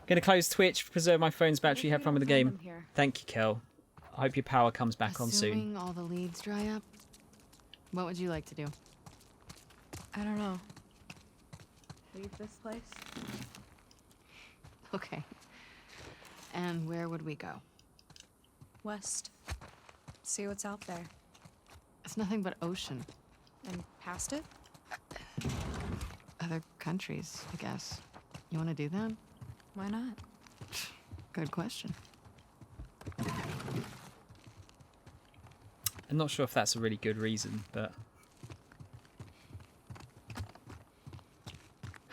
Gonna close Twitch, preserve my phone's battery, have fun with the game. Thank you, Kel. I hope your power comes back on soon. Assuming all the leads dry up, what would you like to do? I don't know. Leave this place? Okay. And where would we go? West. See what's out there. It's nothing but ocean. And past it? Other countries, I guess. You want to do that? Why not? Good question. I'm not sure if that's a really good reason, but...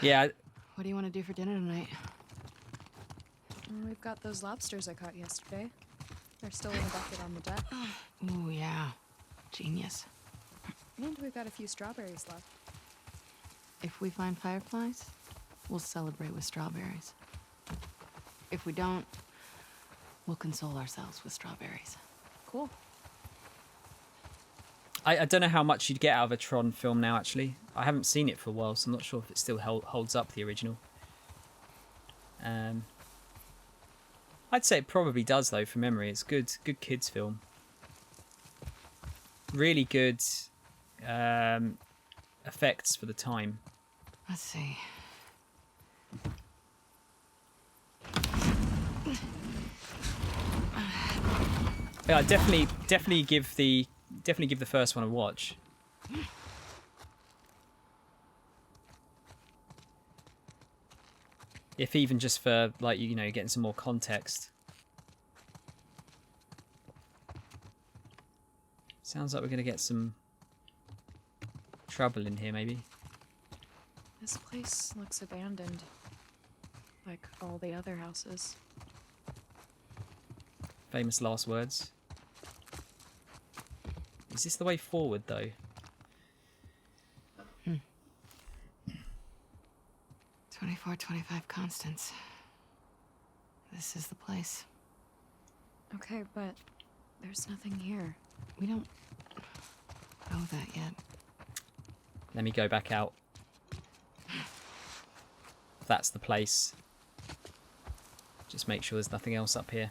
Yeah. What do you want to do for dinner tonight? We've got those lobsters I caught yesterday. They're still in a bucket on the deck. Ooh, yeah. Genius. And we've got a few strawberries left. If we find fireflies, we'll celebrate with strawberries. If we don't, we'll console ourselves with strawberries. Cool. I don't know how much you'd get out of a Tron film now, actually. I haven't seen it for a while, so I'm not sure if it still holds up, the original. I'd say it probably does, though, from memory. It's good kids film. Really good effects for the time. Let's see. Yeah, I'd definitely give the first one a watch. If even just for, like, you know, getting some more context. Sounds like we're gonna get some trouble in here, maybe. This place looks abandoned. Like all the other houses. Famous last words. Is this the way forward, though? 24, 25 Constance. This is the place. Okay, but there's nothing here. We don't know that yet. Let me go back out. If that's the place. Just make sure there's nothing else up here.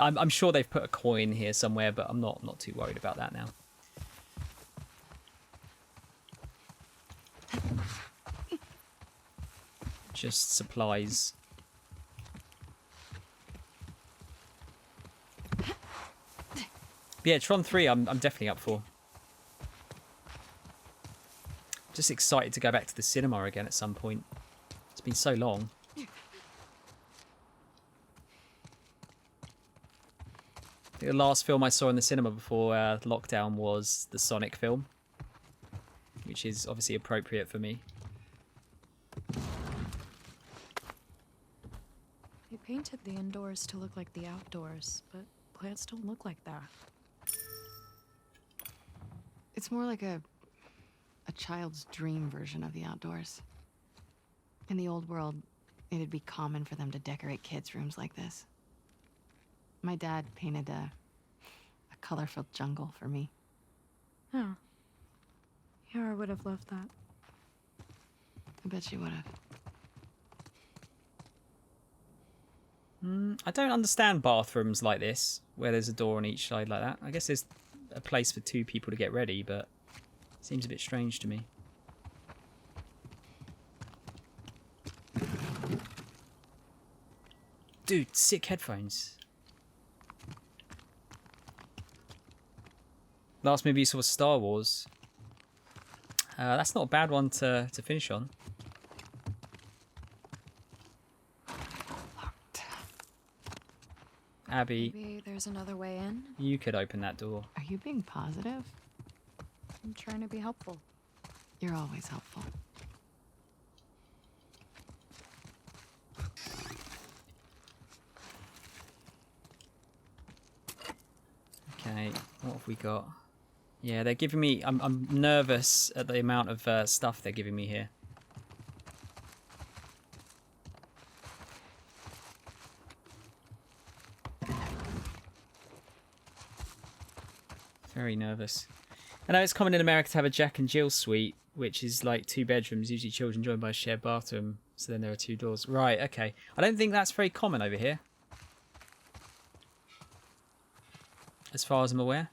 I'm sure they've put a coin here somewhere, but I'm not too worried about that now. Just supplies. But yeah, Tron 3 I'm definitely up for. Just excited to go back to the cinema again at some point. It's been so long. I think the last film I saw in the cinema before lockdown was the Sonic film. which is obviously appropriate for me. They painted the indoors to look like the outdoors, but plants don't look like that. It's more like a child's dream version of the outdoors. In the old world, it'd be common for them to decorate kids' rooms like this. My dad painted a colorful jungle for me. Oh. Yara would have loved that. I bet she would have. I don't understand bathrooms like this, where there's a door on each side like that. I guess there's a place for 2 people to get ready, but it seems a bit strange to me. Dude, sick headphones. Last movie you saw was Star Wars. That's not a bad one to finish on. Abby, Maybe there's another way in? you could open that door. Are you being positive? I'm trying to be helpful. You're always helpful. Okay, what have we got? Yeah, they're giving me... I'm nervous at the amount of stuff they're giving me here. Very nervous. I know it's common in America to have a Jack and Jill suite, which is like 2 bedrooms, usually children joined by a shared bathroom. So then there are 2 doors. Right, okay. I don't think that's very common over here, as far as I'm aware.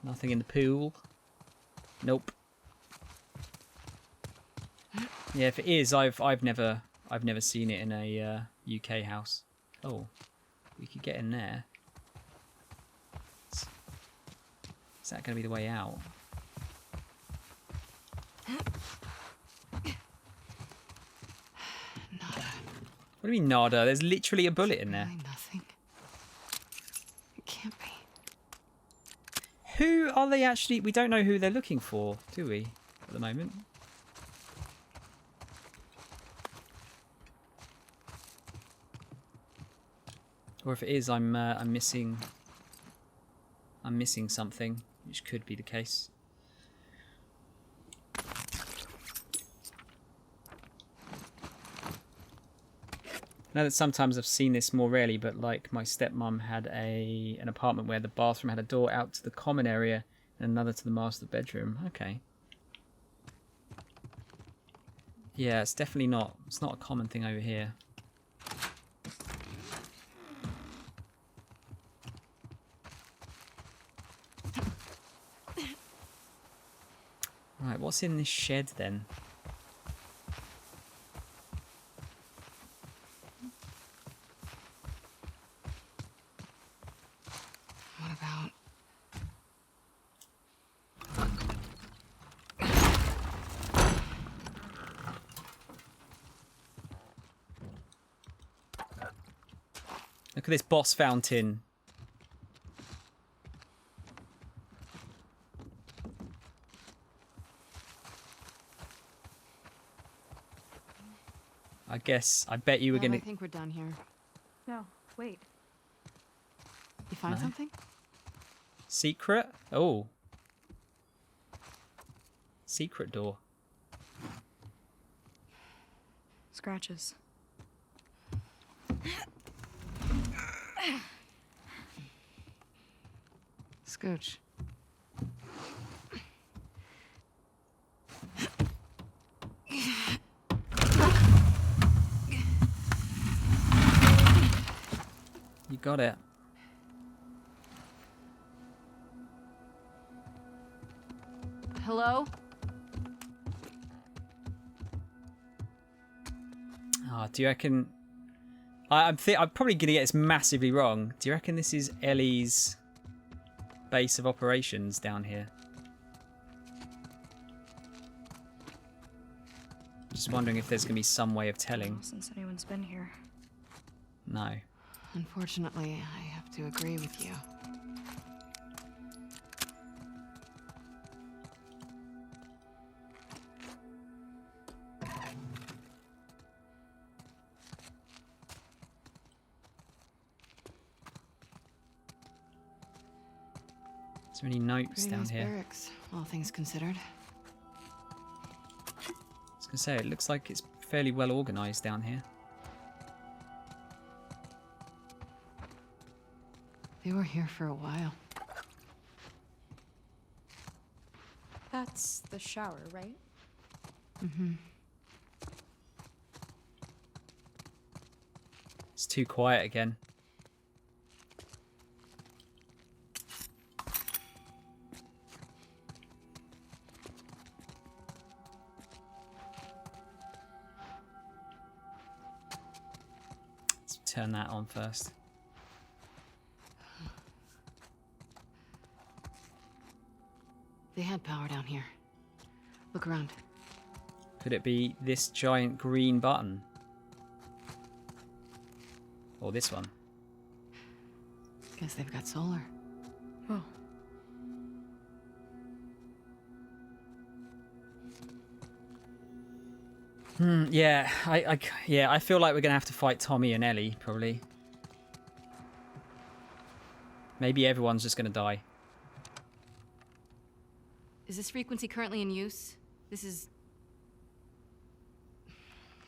Nothing in the pool. Nope. Yeah, if it is, I've never seen it in a UK house. Oh, we could get in there. Is that going to be the way out? Nada. What do you mean nada? There's literally a bullet in there. Really nothing. It can't be. Who are they actually? We don't know who they're looking for, do we? At the moment. Or if it is, I'm missing something, which could be the case. I know that sometimes I've seen this more rarely, but like my stepmom had an apartment where the bathroom had a door out to the common area and another to the master bedroom. Okay. Yeah, it's definitely not. It's not a common thing over here. Right, what's in this shed then? What about... Look at this boss fountain. I bet you were Well, gonna... I think we're done here. No, wait. You find No. something? Secret? Oh. Secret door. Scratches. Scooch. You got it. Hello? Ah, do you reckon... I'm probably going to get this massively wrong. Do you reckon this is Ellie's base of operations down here? Just wondering if there's going to be some way of telling. Since anyone's been here. No. Unfortunately, I have to agree with you. Is there any notes Pretty down nice here? barracks, all things considered. I was going to say, it looks like it's fairly well organised down here. They were here for a while. That's the shower, right? Mm-hmm. It's too quiet again. Let's turn that on first. They had power down here. Look around. Could it be this giant green button? Or this one? Guess they've got solar. Oh. Yeah, I feel like we're gonna have to fight Tommy and Ellie, probably. Maybe everyone's just gonna die. Is this frequency currently in use? This is... Do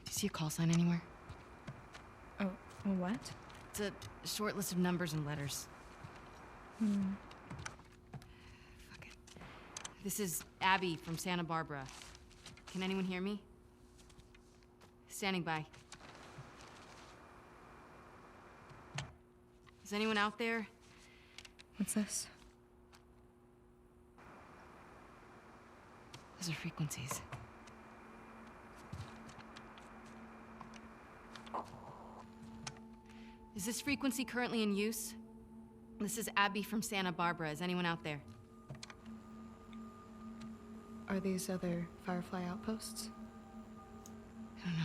you see a call sign anywhere? Oh, what? It's a short list of numbers and letters. Fuck it. This is Abby from Santa Barbara. Can anyone hear me? Standing by. Is anyone out there? What's this? Those are frequencies. Is this frequency currently in use? This is Abby from Santa Barbara. Is anyone out there? Are these other Firefly outposts? I don't know.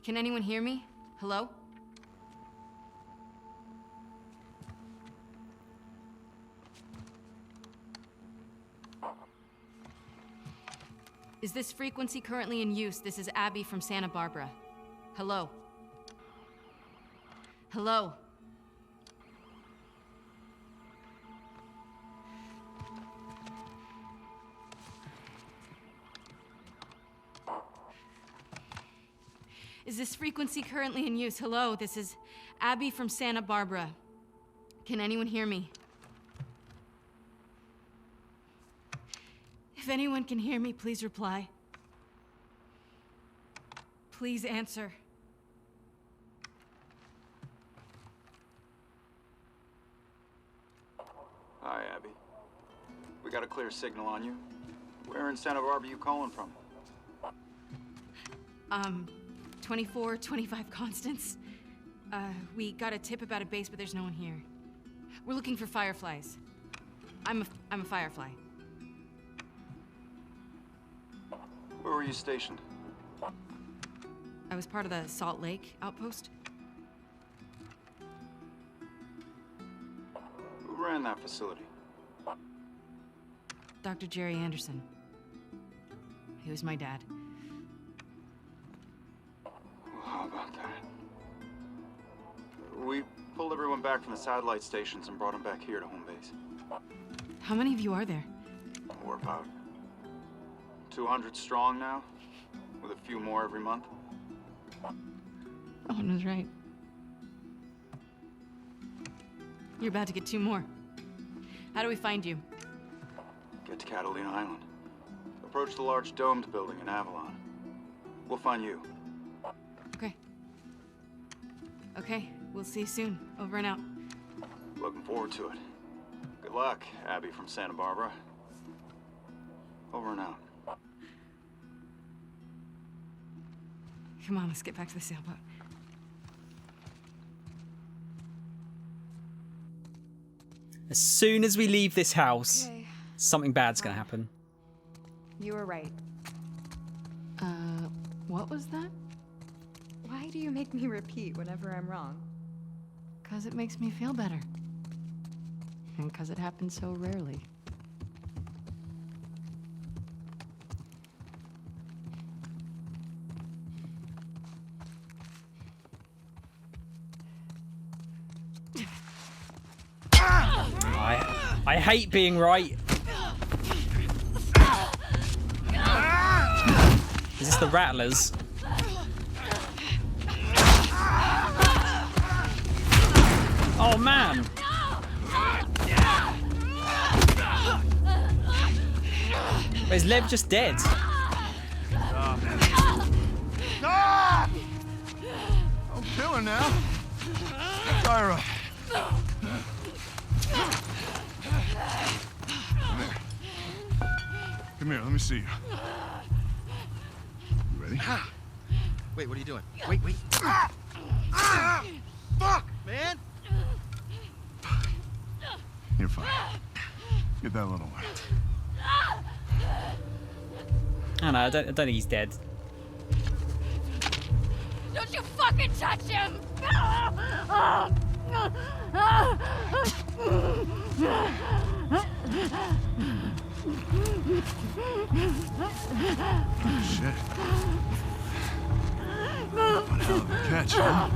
Can anyone hear me? Hello? Is this frequency currently in use? This is Abby from Santa Barbara. Hello? Hello? Is this frequency currently in use? Hello, this is Abby from Santa Barbara. Can anyone hear me? If anyone can hear me, please reply. Please answer. Hi, Abby. We got a clear signal on you. Where in Santa Barbara you calling from? 2425 Constance. We got a tip about a base, but there's no one here. We're looking for fireflies. I'm a firefly. Where were you stationed? I was part of the Salt Lake outpost. Who ran that facility? Dr. Jerry Anderson. He was my dad. Well, how about that? We pulled everyone back from the satellite stations and brought them back here to home base. How many of you are there? We're about 200 strong now, with a few more every month. Owen was right. You're about to get 2 more. How do we find you? Get to Catalina Island. Approach the large domed building in Avalon. We'll find you. Okay. Okay, we'll see you soon. Over and out. Looking forward to it. Good luck, Abby from Santa Barbara. Over and out. Come on, let's get back to the sailboat. As soon as we leave this house, Okay. something bad's gonna happen. You were right. What was that? Why do you make me repeat whenever I'm wrong? 'Cause it makes me feel better. And 'cause it happens so rarely. I hate being right. Is this the Rattlers? Oh man! Is Lev just dead? Ah! I'm killing now. Tyra. Come here, let me see you. You ready? Wait, what are you doing? Wait. Fuck, man! You're fine. Get that little one. I know, I don't think he's dead. Don't you fucking touch him! Shit. One hell of a catch, huh?